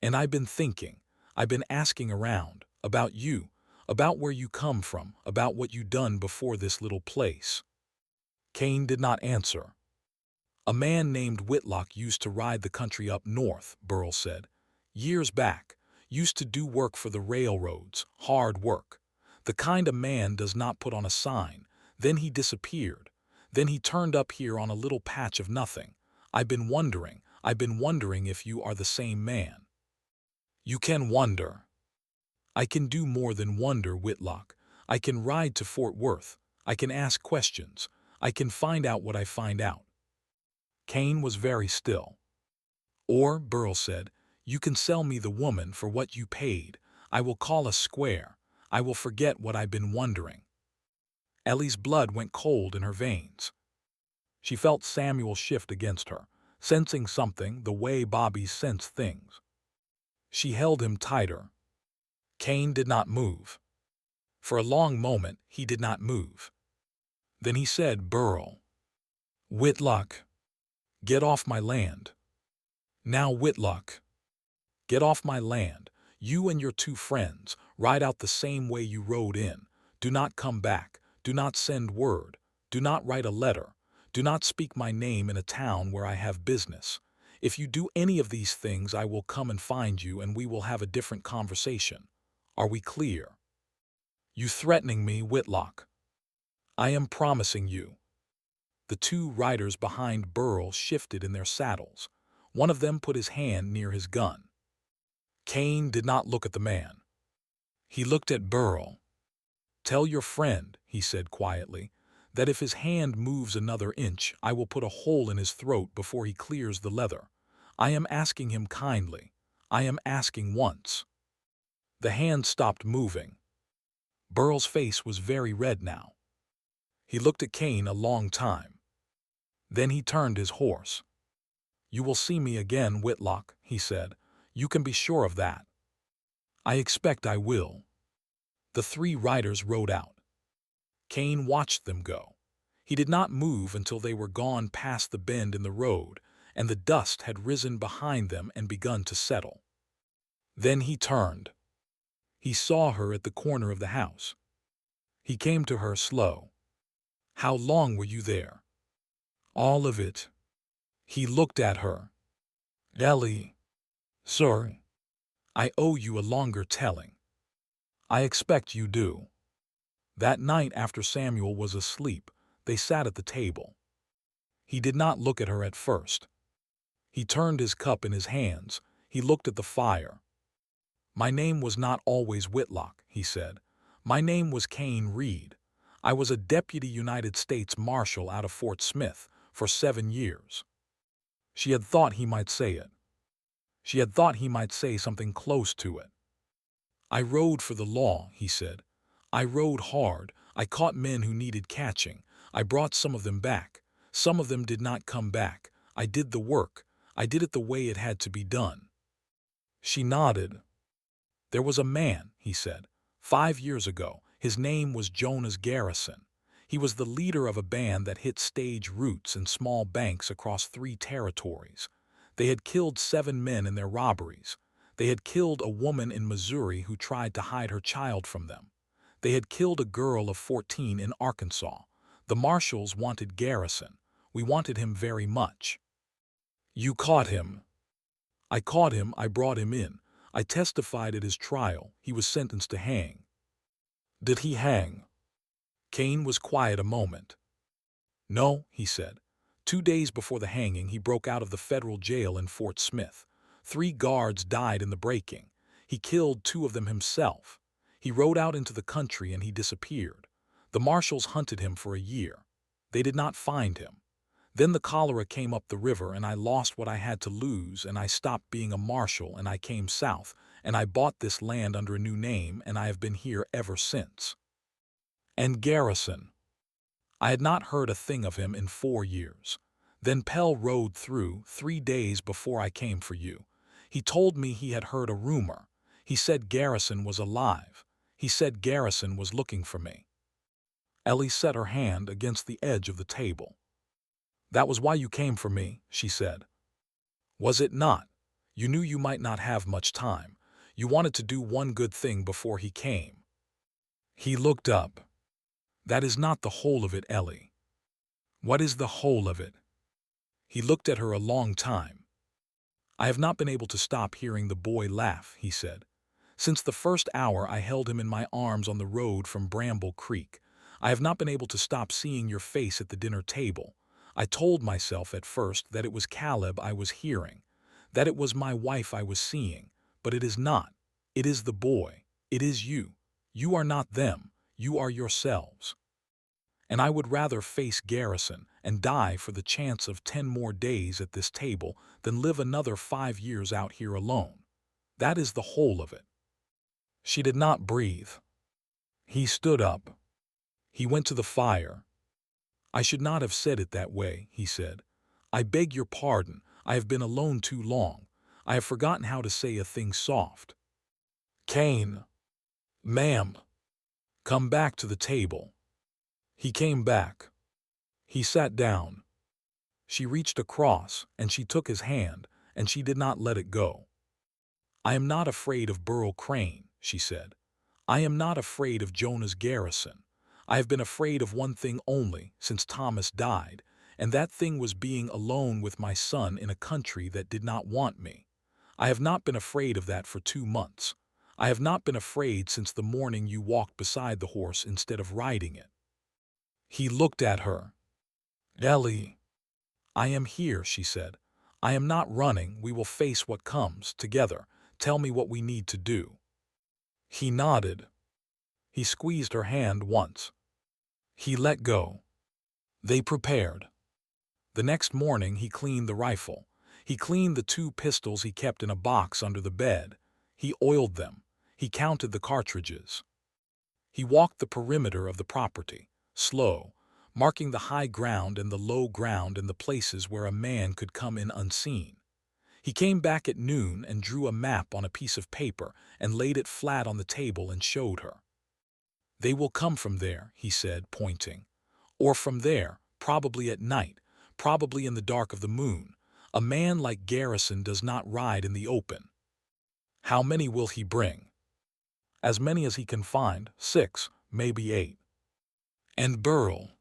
[SPEAKER 1] And I've been thinking, I've been asking around, about you, about where you come from, about what you done before this little place." Cain did not answer. "A man named Whitlock used to ride the country up north," Burl said. "Years back. Used to do work for the railroads, hard work. The kind a man does not put on a sign. Then he disappeared. Then he turned up here on a little patch of nothing. I've been wondering if you are the same man." "You can wonder." "I can do more than wonder, Whitlock. I can ride to Fort Worth. I can ask questions. I can find out what I find out." Cain was very still. "Or," Burl said, "you can sell me the woman for what you paid. I will call a square. I will forget what I've been wondering." Ellie's blood went cold in her veins. She felt Samuel shift against her, sensing something the way Bobbies sense things. She held him tighter. Cain did not move. For a long moment he did not move. Then he said, "Burl." "Whitlock. Get off my land. Now, Whitlock. Get off my land. You and your 2 friends, ride out the same way you rode in. Do not come back. Do not send word. Do not write a letter. Do not speak my name in a town where I have business. If you do any of these things, I will come and find you and we will have a different conversation. Are we clear?" "You threatening me, Whitlock?" "I am promising you." The 2 riders behind Burl shifted in their saddles. One of them put his hand near his gun. Cain did not look at the man. He looked at Burl. "Tell your friend," he said quietly, "that if his hand moves another inch, I will put a hole in his throat before he clears the leather. I am asking him kindly. I am asking once." The hand stopped moving. Burl's face was very red now. He looked at Cain a long time. Then he turned his horse. "You will see me again, Whitlock," he said. "You can be sure of that." "I expect I will." The 3 riders rode out. Cain watched them go. He did not move until they were gone past the bend in the road, and the dust had risen behind them and begun to settle. Then he turned. He saw her at the corner of the house. He came to her slow. "How long were you there?" "All of it." He looked at her. Ellie, sir, I owe you a longer telling. I expect you do. That night after Samuel was asleep, they sat at the table. He did not look at her at first. He turned his cup in his hands. He looked at the fire. My name was not always Whitlock, he said. My name was Cain Reed. I was a deputy United States Marshal out of Fort Smith for 7 years. She had thought he might say it. She had thought he might say something close to it. I rode for the law, he said. I rode hard. I caught men who needed catching. I brought some of them back. Some of them did not come back. I did the work. I did it the way it had to be done. She nodded. There was a man, he said, 5 years ago. His name was Jonas Garrison. He was the leader of a band that hit stage routes and small banks across 3 territories. They had killed 7 men in their robberies. They had killed a woman in Missouri who tried to hide her child from them. They had killed a girl of 14 in Arkansas. The marshals wanted Garrison. We wanted him very much. You caught him. I caught him. I brought him in. I testified at his trial. He was sentenced to hang. Did he hang? Cain was quiet a moment. No, he said. 2 days before the hanging, he broke out of the federal jail in Fort Smith. 3 guards died in the breaking. He killed 2 of them himself. He rode out into the country and he disappeared. The marshals hunted him for a year. They did not find him. Then the cholera came up the river and I lost what I had to lose and I stopped being a marshal and I came south and I bought this land under a new name and I have been here ever since. And Garrison. I had not heard a thing of him in 4 years. Then Pell rode through 3 days before I came for you. He told me he had heard a rumor. He said Garrison was alive. He said Garrison was looking for me. Ellie set her hand against the edge of the table. That was why you came for me, she said. Was it not? You knew you might not have much time. You wanted to do one good thing before he came. He looked up. That is not the whole of it, Ellie. What is the whole of it? He looked at her a long time. I have not been able to stop hearing the boy laugh, he said. Since the first hour I held him in my arms on the road from Bramble Creek. I have not been able to stop seeing your face at the dinner table. I told myself at first that it was Caleb I was hearing, that it was my wife I was seeing, but it is not. It is the boy. It is you. You are not them. You are yourselves. And I would rather face Garrison and die for the chance of 10 more days at this table than live another 5 years out here alone. That is the whole of it. She did not breathe. He stood up. He went to the fire. I should not have said it that way, he said. I beg your pardon. I have been alone too long. I have forgotten how to say a thing soft. Cain. Ma'am. Come back to the table. He came back. He sat down. She reached across, and she took his hand, and she did not let it go. I am not afraid of Burl Crane, she said. I am not afraid of Jonas Garrison. I have been afraid of one thing only since Thomas died, and that thing was being alone with my son in a country that did not want me. I have not been afraid of that for 2 months. I have not been afraid since the morning you walked beside the horse instead of riding it. He looked at her. Ellie. I am here, she said. I am not running. We will face what comes, together. Tell me what we need to do. He nodded. He squeezed her hand once. He let go. They prepared. The next morning he cleaned the rifle. He cleaned the 2 pistols he kept in a box under the bed. He oiled them. He counted the cartridges. He walked the perimeter of the property, slow, marking the high ground and the low ground and the places where a man could come in unseen. He came back at noon and drew a map on a piece of paper and laid it flat on the table and showed her. They will come from there, he said, pointing. Or from there, probably at night, probably in the dark of the moon. A man like Garrison does not ride in the open. How many will he bring? As many as he can find, 6, maybe 8. And Burl.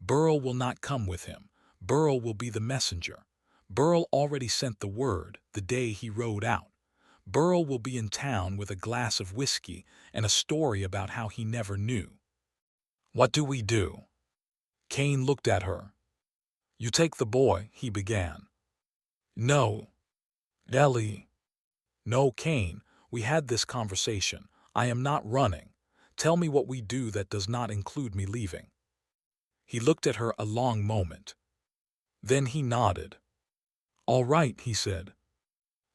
[SPEAKER 1] Burl will not come with him. Burl will be the messenger. Burl already sent the word the day he rode out. Burl will be in town with a glass of whiskey and a story about how he never knew. What do we do? Cain looked at her. You take the boy, he began. No. Ellie. No, Cain, we had this conversation. I am not running. Tell me what we do that does not include me leaving. He looked at her a long moment. Then he nodded. All right, he said.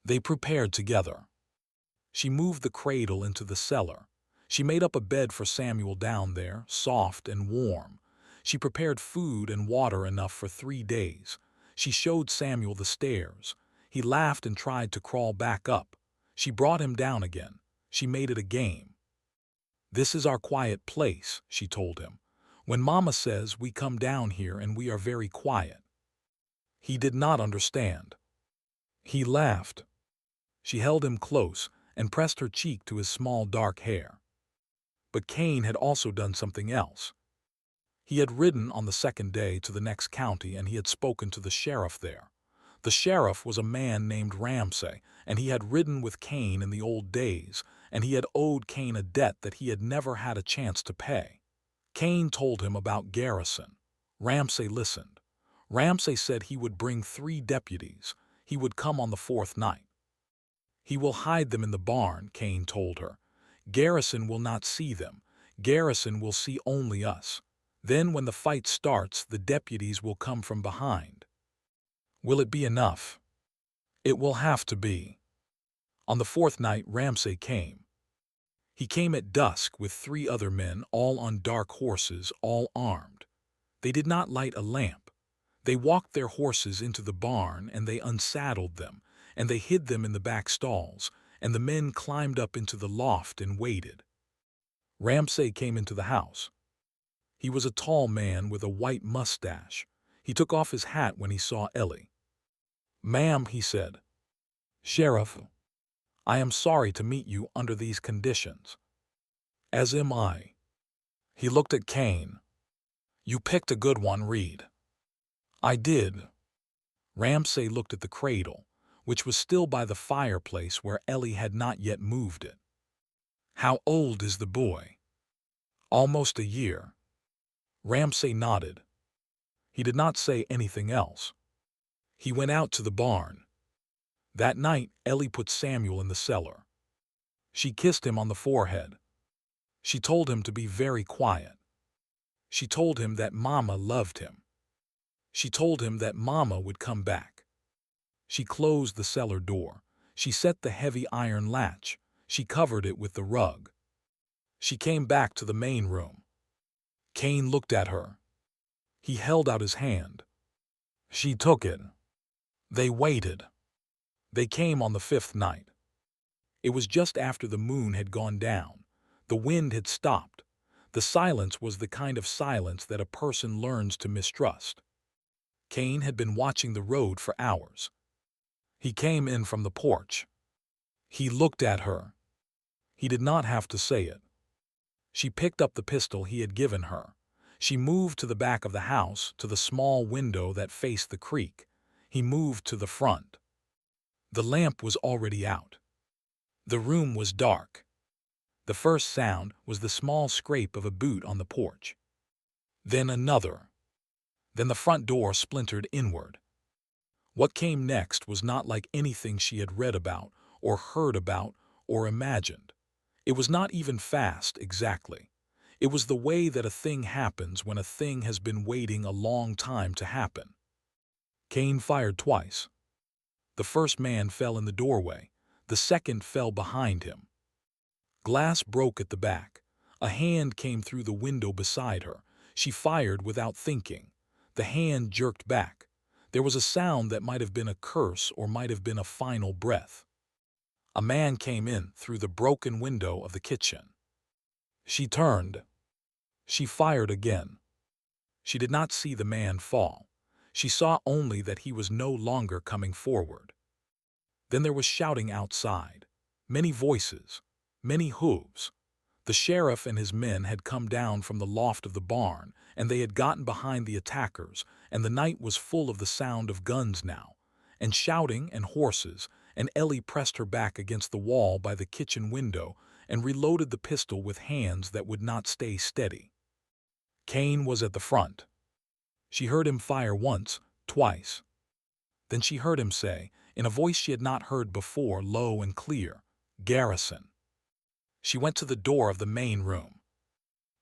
[SPEAKER 1] They prepared together. She moved the cradle into the cellar. She made up a bed for Samuel down there, soft and warm. She prepared food and water enough for 3 days. She showed Samuel the stairs. He laughed and tried to crawl back up. She brought him down again. She made it a game. This is our quiet place, she told him. When Mama says we come down here and we are very quiet. He did not understand. He laughed. She held him close and pressed her cheek to his small dark hair. But Cain had also done something else. He had ridden on the second day to the next county and he had spoken to the sheriff there. The sheriff was a man named Ramsay, and he had ridden with Cain in the old days, and he had owed Cain a debt that he had never had a chance to pay. Cain told him about Garrison. Ramsay listened. Ramsay said he would bring 3 deputies. He would come on the 4th night. He will hide them in the barn, Cain told her. Garrison will not see them. Garrison will see only us. Then when the fight starts, the deputies will come from behind. Will it be enough? It will have to be. On the 4th night, Ramsay came. He came at dusk with 3 other men, all on dark horses, all armed. They did not light a lamp. They walked their horses into the barn, and they unsaddled them, and they hid them in the back stalls, and the men climbed up into the loft and waited. Ramsay came into the house. He was a tall man with a white mustache. He took off his hat when he saw Ellie. Ma'am, he said. Sheriff, I am sorry to meet you under these conditions. As am I. He looked at Cain. You picked a good one, Reed. I did. Ramsay looked at the cradle, which was still by the fireplace where Ellie had not yet moved it. How old is the boy? Almost a year. Ramsay nodded. He did not say anything else. He went out to the barn. That night, Ellie put Samuel in the cellar. She kissed him on the forehead. She told him to be very quiet. She told him that Mama loved him. She told him that Mama would come back. She closed the cellar door. She set the heavy iron latch. She covered it with the rug. She came back to the main room. Cain looked at her. He held out his hand. She took it. They waited. They came on the 5th night. It was just after the moon had gone down. The wind had stopped. The silence was the kind of silence that a person learns to mistrust. Cain had been watching the road for hours. He came in from the porch. He looked at her. He did not have to say it. She picked up the pistol he had given her. She moved to the back of the house, to the small window that faced the creek. He moved to the front. The lamp was already out. The room was dark. The first sound was the small scrape of a boot on the porch. Then another. Then the front door splintered inward. What came next was not like anything she had read about, or heard about, or imagined. It was not even fast, exactly. It was the way that a thing happens when a thing has been waiting a long time to happen. Cain fired twice. The first man fell in the doorway. The second fell behind him. Glass broke at the back. A hand came through the window beside her. She fired without thinking. The hand jerked back. There was a sound that might have been a curse or might have been a final breath. A man came in through the broken window of the kitchen. She turned. She fired again. She did not see the man fall. She saw only that he was no longer coming forward. Then there was shouting outside. Many voices. Many hooves. The sheriff and his men had come down from the loft of the barn, and they had gotten behind the attackers, and the night was full of the sound of guns now. and shouting and horses, and Ellie pressed her back against the wall by the kitchen window and reloaded the pistol with hands that would not stay steady. Cain was at the front. She heard him fire once, twice. Then she heard him say, in a voice she had not heard before, low and clear, "Garrison." She went to the door of the main room.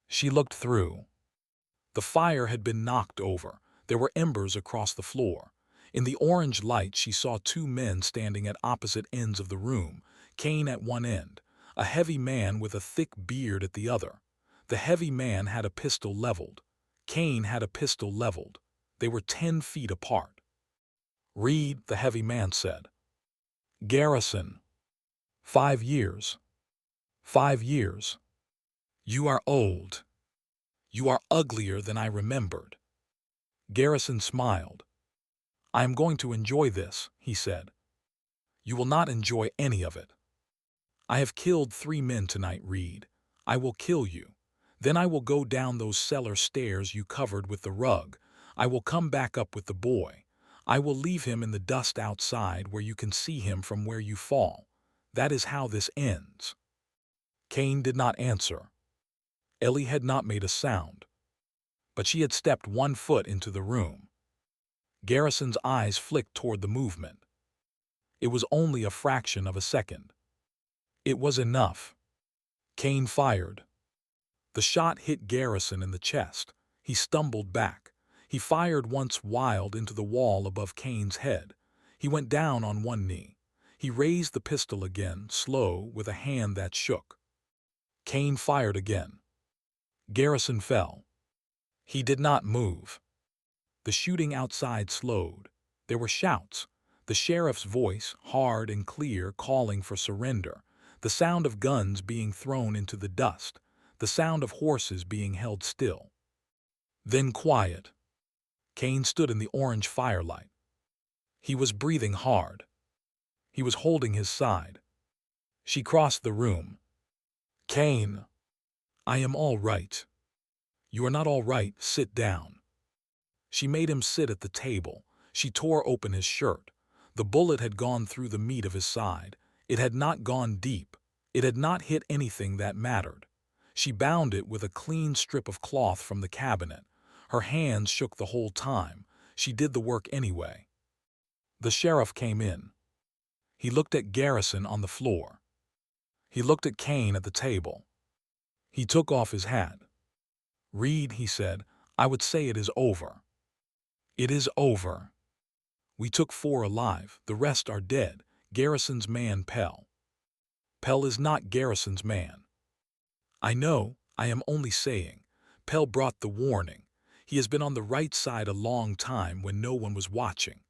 [SPEAKER 1] She looked through. The fire had been knocked over. There were embers across the floor. In the orange light she saw two men standing at opposite ends of the room, Cain at one end, a heavy man with a thick beard at the other. The heavy man had a pistol leveled. Cain had a pistol leveled. They were 10 feet apart. "Read," the heavy man said. "Garrison. 5 years. 5 years. You are old. You are uglier than I remembered." Garrison smiled. "I am going to enjoy this," he said. "You will not enjoy any of it. I have killed 3 men tonight, Reed. I will kill you. Then I will go down those cellar stairs you covered with the rug. I will come back up with the boy. I will leave him in the dust outside where you can see him from where you fall. That is how this ends." Cain did not answer. Ellie had not made a sound. But she had stepped 1 foot into the room. Garrison's eyes flicked toward the movement. It was only a fraction of a second. It was enough. Cain fired. The shot hit Garrison in the chest. He stumbled back. He fired once wild into the wall above Cain's head. He went down on one knee. He raised the pistol again, slow, with a hand that shook. Cain fired again. Garrison fell. He did not move. The shooting outside slowed. There were shouts. The sheriff's voice, hard and clear, calling for surrender. The sound of guns being thrown into the dust. The sound of horses being held still. Then quiet. Cain stood in the orange firelight. He was breathing hard. He was holding his side. She crossed the room. "Cain, I am all right." "You are not all right. Sit down." She made him sit at the table. She tore open his shirt. The bullet had gone through the meat of his side. It had not gone deep. It had not hit anything that mattered. She bound it with a clean strip of cloth from the cabinet. Her hands shook the whole time. She did the work anyway. The sheriff came in. He looked at Garrison on the floor. He looked at Cain at the table. He took off his hat. "Reed," he said, "I would say it is over. It is over. We took 4 alive. The rest are dead. Garrison's man, Pell. Pell is not Garrison's man. I know, I am only saying. Pell brought the warning. He has been on the right side a long time when no one was watching.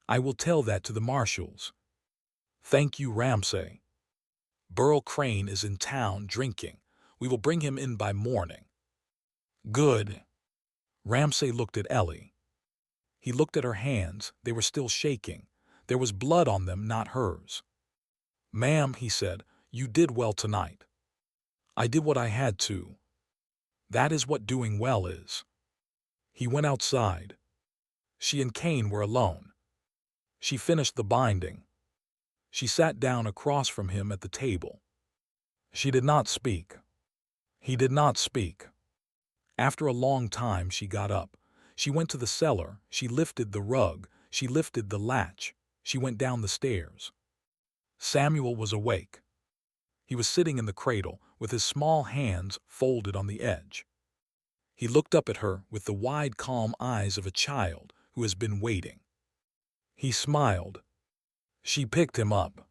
[SPEAKER 1] I will tell that to the marshals. Thank you, Ramsay. Burl Crane is in town drinking. We will bring him in by morning." "Good." Ramsay looked at Ellie. He looked at her hands. They were still shaking. There was blood on them, not hers. "Ma'am," he said, "you did well tonight. I did what I had to. That is what doing well is." He went outside. She and Cain were alone. She finished the binding. She sat down across from him at the table. She did not speak. He did not speak. After a long time she got up. She went to the cellar. She lifted the rug. She lifted the latch. She went down the stairs. Samuel was awake. He was sitting in the cradle, with his small hands folded on the edge. He looked up at her with the wide, calm eyes of a child who has been waiting. He smiled. She picked him up.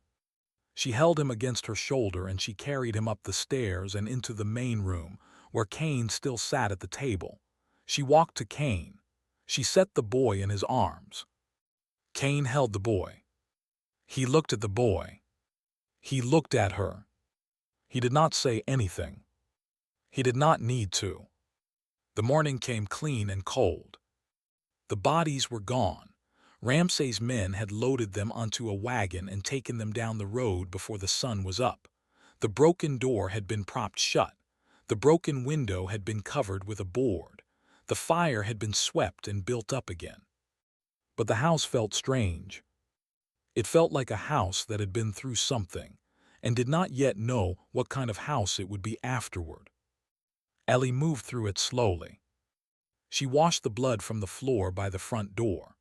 [SPEAKER 1] She held him against her shoulder and she carried him up the stairs and into the main room, where Cain still sat at the table. She walked to Cain. She set the boy in his arms. Cain held the boy. He looked at the boy. He looked at her. He did not say anything. He did not need to. The morning came clean and cold. The bodies were gone. Ramsay's men had loaded them onto a wagon and taken them down the road before the sun was up. The broken door had been propped shut. The broken window had been covered with a board. The fire had been swept and built up again. But the house felt strange. It felt like a house that had been through something, and did not yet know what kind of house it would be afterward. Ellie moved through it slowly. She washed the blood from the floor by the front door.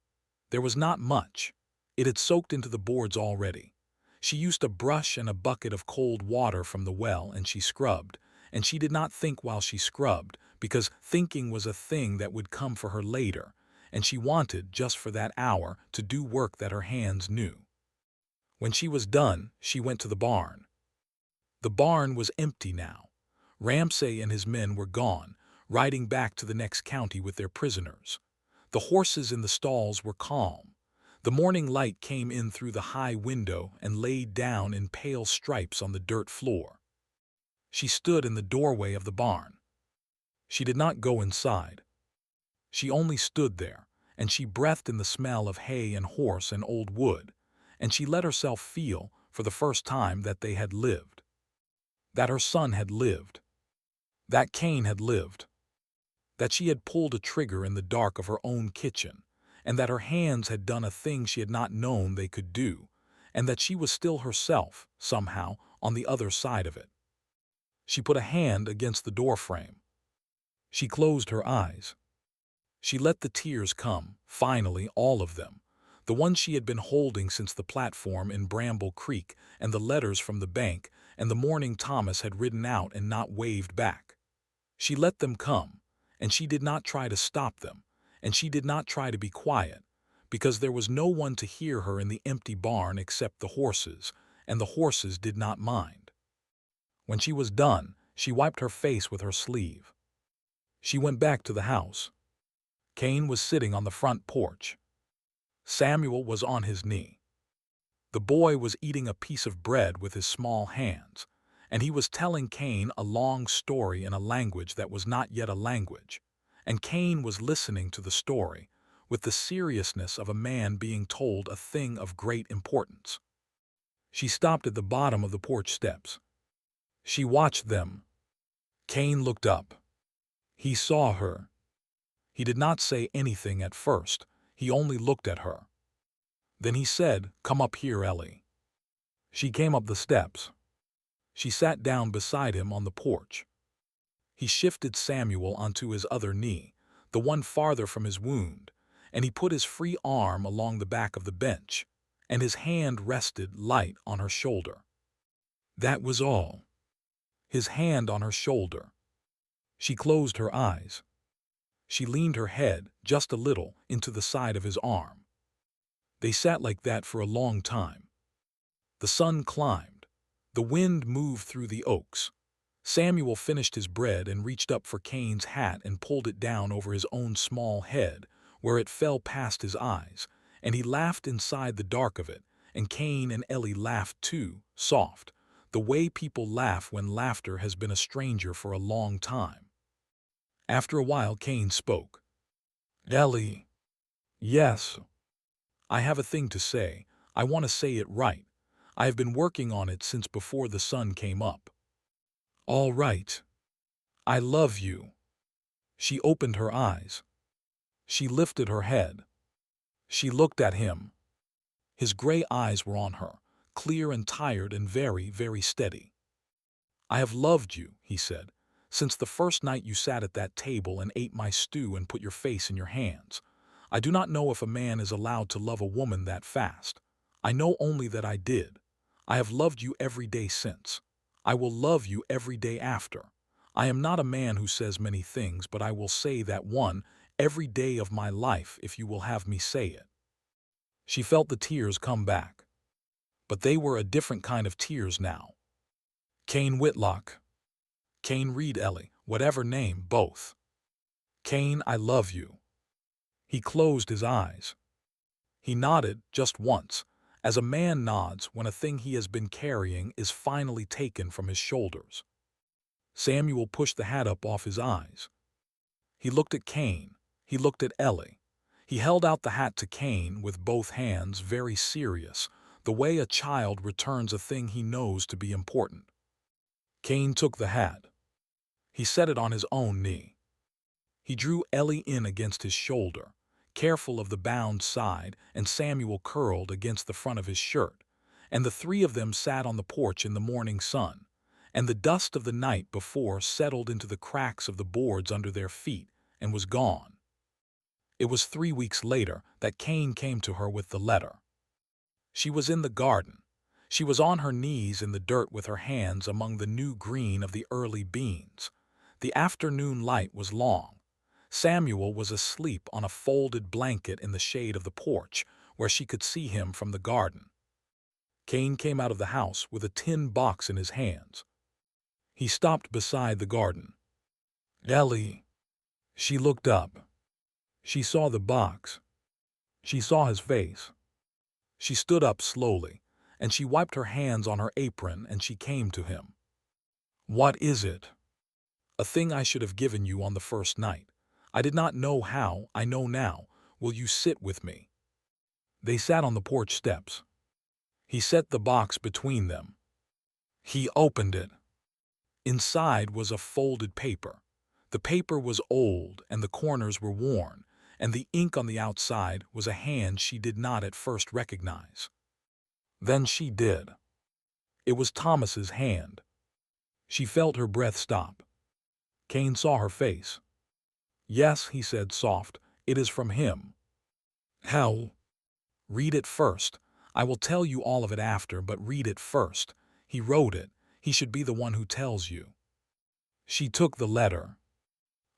[SPEAKER 1] There was not much. It had soaked into the boards already. She used a brush and a bucket of cold water from the well, and she scrubbed, and she did not think while she scrubbed, because thinking was a thing that would come for her later, and she wanted, just for that hour, to do work that her hands knew. When she was done, she went to the barn. The barn was empty now. Ramsay and his men were gone, riding back to the next county with their prisoners. The horses in the stalls were calm. The morning light came in through the high window and laid down in pale stripes on the dirt floor. She stood in the doorway of the barn. She did not go inside. She only stood there, and she breathed in the smell of hay and horse and old wood, and she let herself feel, for the first time, that they had lived. That her son had lived. That Cain had lived. That she had pulled a trigger in the dark of her own kitchen, and that her hands had done a thing she had not known they could do, and that she was still herself, somehow, on the other side of it. She put a hand against the doorframe. She closed her eyes. She let the tears come, finally, all of them, the ones she had been holding since the platform in Bramble Creek, and the letters from the bank, and the morning Thomas had ridden out and not waved back. She let them come, and she did not try to stop them, and she did not try to be quiet, because there was no one to hear her in the empty barn except the horses, and the horses did not mind. When she was done, she wiped her face with her sleeve. She went back to the house. Cain was sitting on the front porch. Samuel was on his knee. The boy was eating a piece of bread with his small hands, and he was telling Cain a long story in a language that was not yet a language, and Cain was listening to the story with the seriousness of a man being told a thing of great importance. She stopped at the bottom of the porch steps. She watched them. Cain looked up. He saw her. He did not say anything at first. He only looked at her. Then he said, "Come up here, Ellie." She came up the steps. She sat down beside him on the porch. He shifted Samuel onto his other knee, the one farther from his wound, and he put his free arm along the back of the bench, and his hand rested light on her shoulder. That was all. His hand on her shoulder. She closed her eyes. She leaned her head, just a little, into the side of his arm. They sat like that for a long time. The sun climbed. The wind moved through the oaks. Samuel finished his bread and reached up for Cain's hat and pulled it down over his own small head, where it fell past his eyes, and he laughed inside the dark of it, and Cain and Ellie laughed too, soft, the way people laugh when laughter has been a stranger for a long time. After a while Cain spoke. "Ellie." "Yes." "I have a thing to say. I want to say it right. I have been working on it since before the sun came up." "All right." "I love you." She opened her eyes. She lifted her head. She looked at him. His gray eyes were on her, clear and tired and very, very steady. "I have loved you," he said, "since the first night you sat at that table and ate my stew and put your face in your hands. I do not know if a man is allowed to love a woman that fast. I know only that I did. I have loved you every day since. I will love you every day after. I am not a man who says many things, but I will say that one every day of my life if you will have me say it." She felt the tears come back. But they were a different kind of tears now. "Cain Whitlock." "Cain Reed, Ellie, whatever name, both." "Cain, I love you." He closed his eyes. He nodded just once, as a man nods when a thing he has been carrying is finally taken from his shoulders. Samuel pushed the hat up off his eyes. He looked at Cain. He looked at Ellie. He held out the hat to Cain with both hands, very serious, the way a child returns a thing he knows to be important. Cain took the hat. He set it on his own knee. He drew Ellie in against his shoulder. careful of the bound side, and Samuel curled against the front of his shirt, and the three of them sat on the porch in the morning sun, and the dust of the night before settled into the cracks of the boards under their feet and was gone. It was 3 weeks later that Cain came to her with the letter. She was in the garden. She was on her knees in the dirt with her hands among the new green of the early beans. The afternoon light was long. Samuel was asleep on a folded blanket in the shade of the porch, where she could see him from the garden. Cain came out of the house with a tin box in his hands. He stopped beside the garden. "Ellie." She looked up. She saw the box. She saw his face. She stood up slowly, and she wiped her hands on her apron, and she came to him. "What is it?" "A thing I should have given you on the first night. I did not know how, I know now. Will you sit with me?" They sat on the porch steps. He set the box between them. He opened it. Inside was a folded paper. The paper was old, and the corners were worn, and the ink on the outside was a hand she did not at first recognize. Then she did. It was Thomas's hand. She felt her breath stop. Cain saw her face. "Yes," he said soft, "it is from him." "How?" "Read it first. I will tell you all of it after, but read it first. He wrote it. He should be the one who tells you." She took the letter.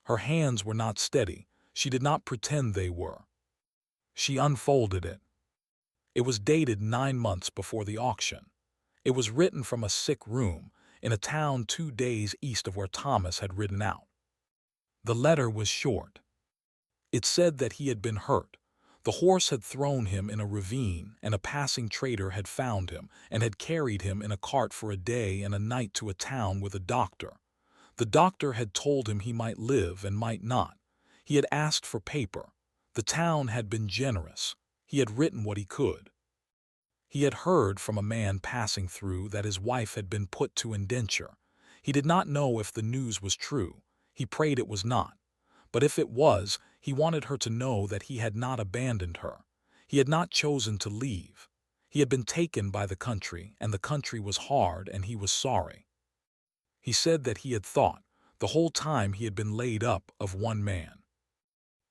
[SPEAKER 1] Her hands were not steady. She did not pretend they were. She unfolded it. It was dated 9 months before the auction. It was written from a sick room in a town 2 days east of where Thomas had ridden out. The letter was short. It said that he had been hurt. The horse had thrown him in a ravine, and a passing trader had found him and had carried him in a cart for a day and a night to a town with a doctor. The doctor had told him he might live and might not. He had asked for paper. The town had been generous. He had written what he could. He had heard from a man passing through that his wife had been put to indenture. He did not know if the news was true. He prayed it was not. But if it was, he wanted her to know that he had not abandoned her. He had not chosen to leave. He had been taken by the country, and the country was hard, and he was sorry. He said that he had thought, the whole time he had been laid up, of one man.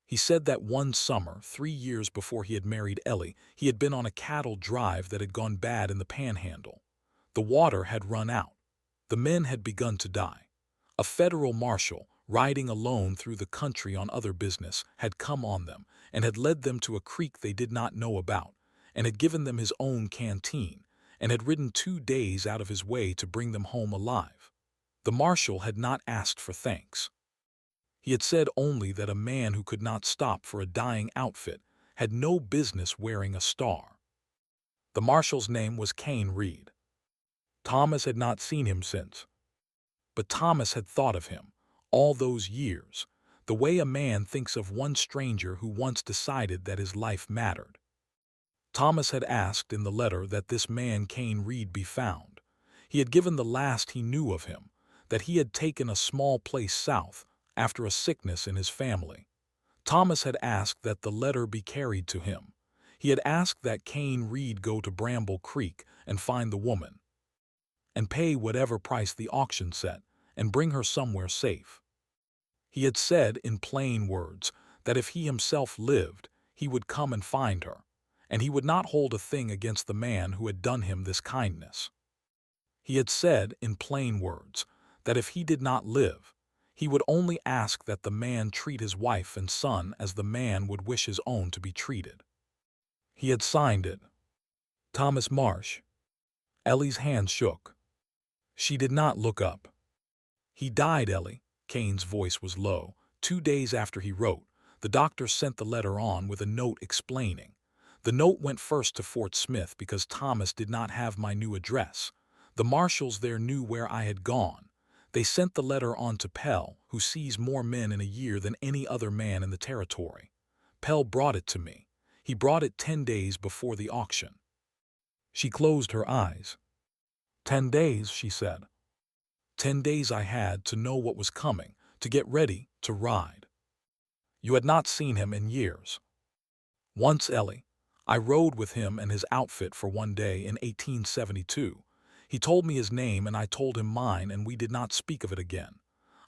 [SPEAKER 1] He said that one summer, 3 years before he had married Ellie, he had been on a cattle drive that had gone bad in the Panhandle. The water had run out. The men had begun to die. A federal marshal, riding alone through the country on other business, had come on them and had led them to a creek they did not know about, and had given them his own canteen, and had ridden 2 days out of his way to bring them home alive. The marshal had not asked for thanks. He had said only that a man who could not stop for a dying outfit had no business wearing a star. The marshal's name was Cain Reed. Thomas had not seen him since. But Thomas had thought of him, all those years, the way a man thinks of one stranger who once decided that his life mattered. Thomas had asked in the letter that this man Cain Reed be found. He had given the last he knew of him, that he had taken a small place south after a sickness in his family. Thomas had asked that the letter be carried to him. He had asked that Cain Reed go to Bramble Creek and find the woman, and pay whatever price the auction set, and bring her somewhere safe. He had said in plain words that if he himself lived, he would come and find her, and he would not hold a thing against the man who had done him this kindness. He had said in plain words that if he did not live, he would only ask that the man treat his wife and son as the man would wish his own to be treated. He had signed it. Thomas Marsh. Ellie's hand shook. She did not look up. "He died, Ellie." Cain's voice was low. 2 days after he wrote, the doctor sent the letter on with a note explaining. The note went first to Fort Smith because Thomas did not have my new address. The marshals there knew where I had gone. They sent the letter on to Pell, who sees more men in a year than any other man in the territory. Pell brought it to me. He brought it 10 days before the auction. She closed her eyes. 10 days, she said. 10 days I had to know what was coming, to get ready, to ride. You had not seen him in years. Once Ellie. I rode with him and his outfit for one day in 1872. He told me his name and I told him mine, and we did not speak of it again.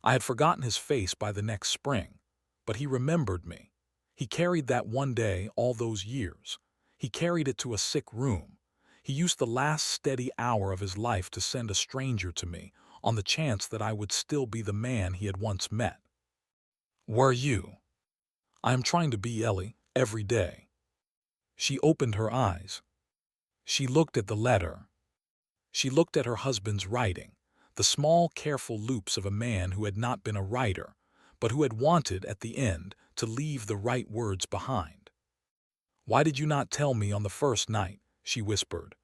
[SPEAKER 1] I had forgotten his face by the next spring, but he remembered me. He carried that one day all those years. He carried it to a sick room. He used the last steady hour of his life to send a stranger to me on the chance that I would still be the man he had once met. Were you? I am trying to be Ellie every day. She opened her eyes. She looked at the letter. She looked at her husband's writing, the small, careful loops of a man who had not been a writer, but who had wanted, at the end, to leave the right words behind. "Why did you not tell me on the first night?" she whispered.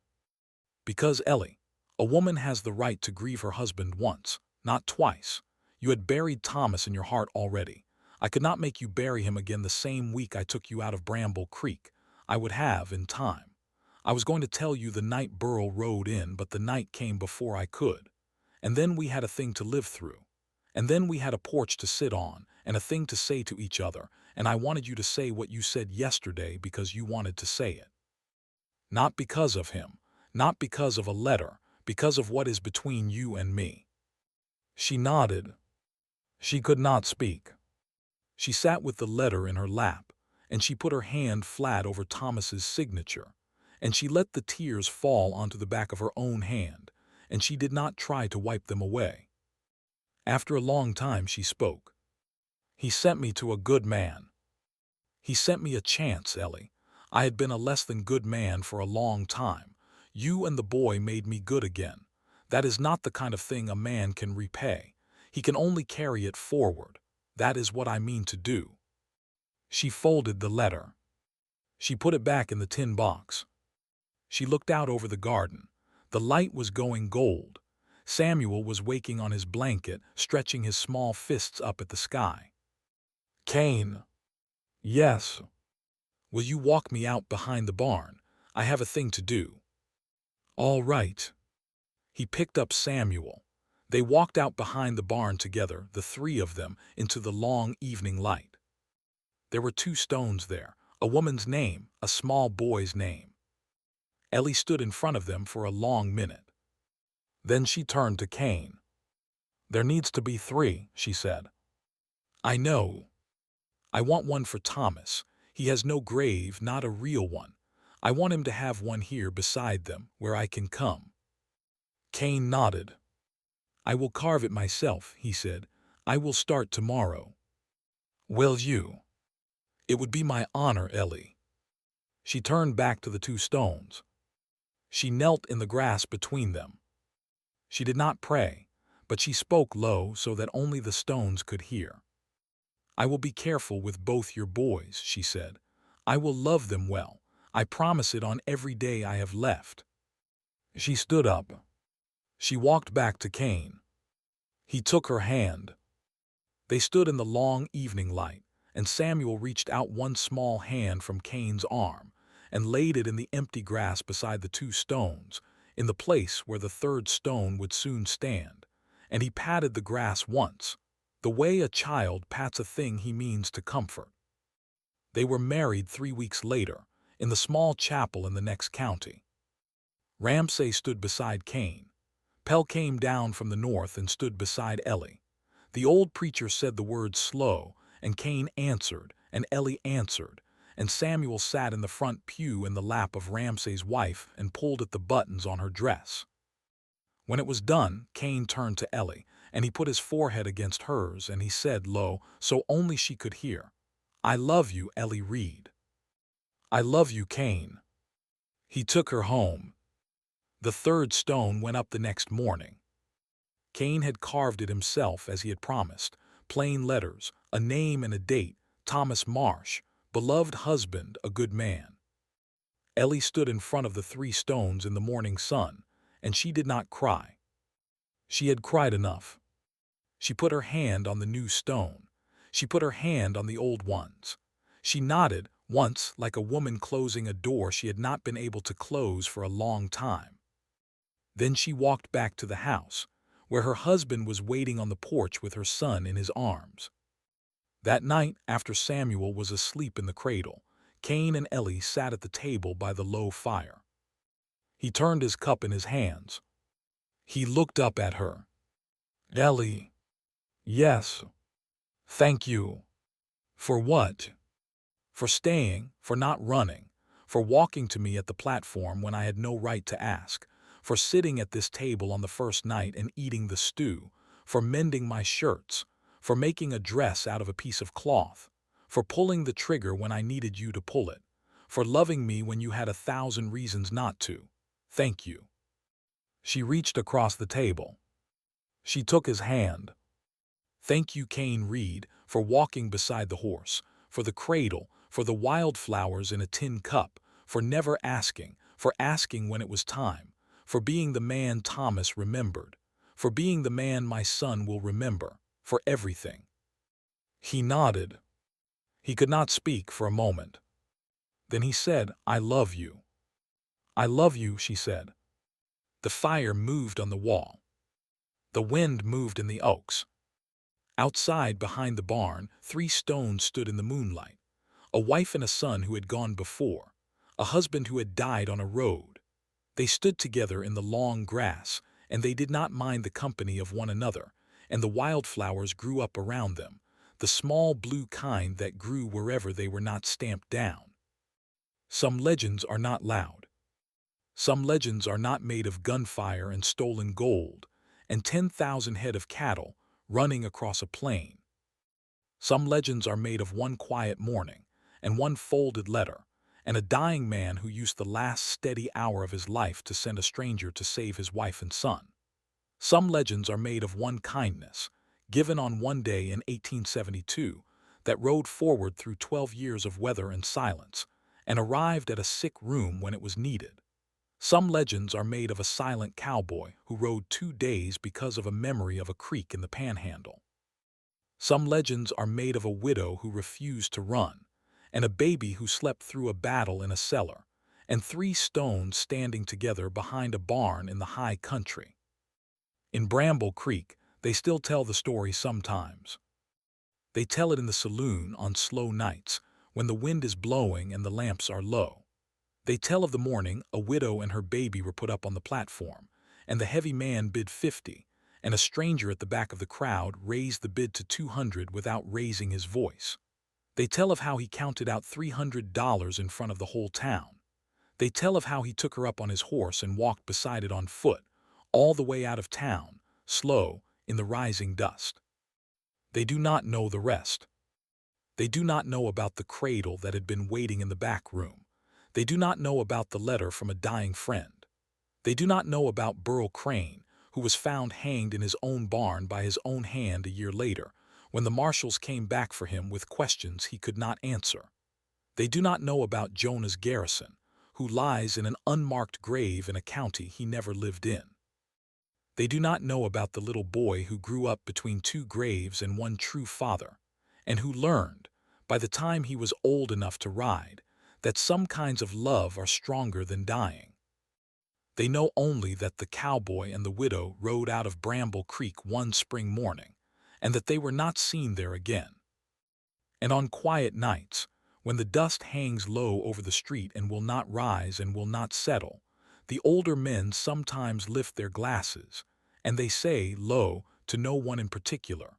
[SPEAKER 1] "Because, Ellie, a woman has the right to grieve her husband once, not twice. You had buried Thomas in your heart already. I could not make you bury him again the same week I took you out of Bramble Creek. I would have, in time. I was going to tell you the night Burl rode in, but the night came before I could. And then we had a thing to live through. And then we had a porch to sit on, and a thing to say to each other, and I wanted you to say what you said yesterday because you wanted to say it. Not because of him, not because of a letter, because of what is between you and me." She nodded. She could not speak. She sat with the letter in her lap, and she put her hand flat over Thomas's signature, and she let the tears fall onto the back of her own hand, and she did not try to wipe them away. After a long time she spoke. "He sent me to a good man. He sent me a chance, Ellie. I had been a less than good man for a long time. You and the boy made me good again. That is not the kind of thing a man can repay. He can only carry it forward. That is what I mean to do." She folded the letter. She put it back in the tin box. She looked out over the garden. The light was going gold. Samuel was waking on his blanket, stretching his small fists up at the sky. "Cain." "Yes." "Will you walk me out behind the barn? I have a thing to do." "All right." He picked up Samuel. They walked out behind the barn together, the three of them, into the long evening light. There were 2 stones there, a woman's name, a small boy's name. Ellie stood in front of them for a long minute. Then she turned to Cain. "There needs to be 3, she said. "I know. I want one for Thomas. He has no grave, not a real one. I want him to have one here beside them, where I can come." Cain nodded. "I will carve it myself," he said. "I will start tomorrow." "Will you?" "It would be my honor, Ellie." She turned back to the 2 stones. She knelt in the grass between them. She did not pray, but she spoke low so that only the stones could hear. "I will be careful with both your boys," she said. "I will love them well. I promise it on every day I have left." She stood up. She walked back to Cain. He took her hand. They stood in the long evening light, and Samuel reached out one small hand from Cain's arm and laid it in the empty grass beside the 2 stones, in the place where the 3rd stone would soon stand, and he patted the grass once, the way a child pats a thing he means to comfort. They were married 3 weeks later, in the small chapel in the next county. Ramsay stood beside Cain. Pell came down from the north and stood beside Ellie. The old preacher said the words slow, and Cain answered, and Ellie answered, and Samuel sat in the front pew in the lap of Ramsay's wife and pulled at the buttons on her dress. When it was done, Cain turned to Ellie, and he put his forehead against hers, and he said low, so only she could hear, "I love you, Ellie Reed." "I love you, Cain." He took her home. The 3rd stone went up the next morning. Cain had carved it himself as he had promised, plain letters, a name and a date, Thomas Marsh, beloved husband, a good man. Ellie stood in front of the 3 stones in the morning sun, and she did not cry. She had cried enough. She put her hand on the new stone. She put her hand on the old ones. She nodded, once like a woman closing a door she had not been able to close for a long time. Then she walked back to the house, where her husband was waiting on the porch with her son in his arms. That night, after Samuel was asleep in the cradle, Cain and Ellie sat at the table by the low fire. He turned his cup in his hands. He looked up at her. "Ellie." "Yes." "Thank you." "For what?" "For staying, for not running, for walking to me at the platform when I had no right to ask, for sitting at this table on the first night and eating the stew, for mending my shirts, for making a dress out of a piece of cloth, for pulling the trigger when I needed you to pull it, for loving me when you had 1,000 reasons not to. Thank you." She reached across the table. She took his hand. "Thank you, Cain Reed, for walking beside the horse, for the cradle, for the wildflowers in a tin cup, for never asking, for asking when it was time, for being the man Thomas remembered, for being the man my son will remember, for everything." He nodded. He could not speak for a moment. Then he said, "I love you." "I love you," she said. The fire moved on the wall. The wind moved in the oaks. Outside, behind the barn, 3 stones stood in the moonlight. A wife and a son who had gone before, a husband who had died on a road. They stood together in the long grass, and they did not mind the company of one another, and the wildflowers grew up around them, the small blue kind that grew wherever they were not stamped down. Some legends are not loud. Some legends are not made of gunfire and stolen gold, and 10,000 head of cattle running across a plain. Some legends are made of one quiet morning, and one folded letter, and a dying man who used the last steady hour of his life to send a stranger to save his wife and son. Some legends are made of one kindness, given on one day in 1872, that rode forward through 12 years of weather and silence, and arrived at a sick room when it was needed. Some legends are made of a silent cowboy who rode 2 days because of a memory of a creek in the panhandle. Some legends are made of a widow who refused to run, and a baby who slept through a battle in a cellar, and 3 stones standing together behind a barn in the high country. In Bramble Creek, they still tell the story sometimes. They tell it in the saloon on slow nights, when the wind is blowing and the lamps are low. They tell of the morning a widow and her baby were put up on the platform, and the heavy man bid 50, and a stranger at the back of the crowd raised the bid to 200 without raising his voice. They tell of how he counted out $300 in front of the whole town. They tell of how he took her up on his horse and walked beside it on foot, all the way out of town, slow, in the rising dust. They do not know the rest. They do not know about the cradle that had been waiting in the back room. They do not know about the letter from a dying friend. They do not know about Burl Crane, who was found hanged in his own barn by his own hand a year later, when the marshals came back for him with questions he could not answer. They do not know about Jonas Garrison, who lies in an unmarked grave in a county he never lived in. They do not know about the little boy who grew up between 2 graves and one true father, and who learned, by the time he was old enough to ride, that some kinds of love are stronger than dying. They know only that the cowboy and the widow rode out of Bramble Creek one spring morning, and that they were not seen there again. And on quiet nights, when the dust hangs low over the street and will not rise and will not settle, the older men sometimes lift their glasses, and they say low to no one in particular.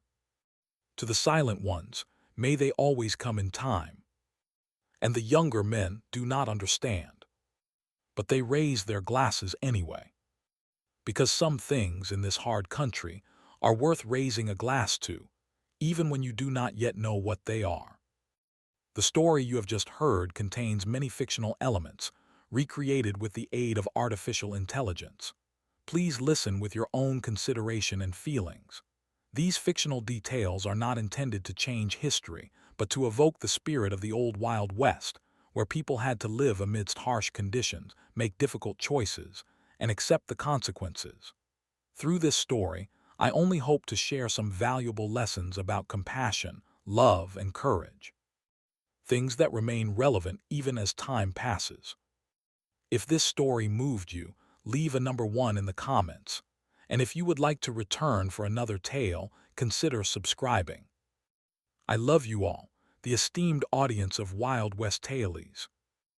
[SPEAKER 1] To the silent ones, may they always come in time. And the younger men do not understand. But they raise their glasses anyway. Because some things in this hard country are worth raising a glass to, even when you do not yet know what they are. The story you have just heard contains many fictional elements, recreated with the aid of artificial intelligence. Please listen with your own consideration and feelings. These fictional details are not intended to change history, but to evoke the spirit of the old Wild West, where people had to live amidst harsh conditions, make difficult choices, and accept the consequences. Through this story, I only hope to share some valuable lessons about compassion, love, and courage. Things that remain relevant even as time passes. If this story moved you, leave a number 1 in the comments. And if you would like to return for another tale, consider subscribing. I love you all. the esteemed audience of Wild West Tales.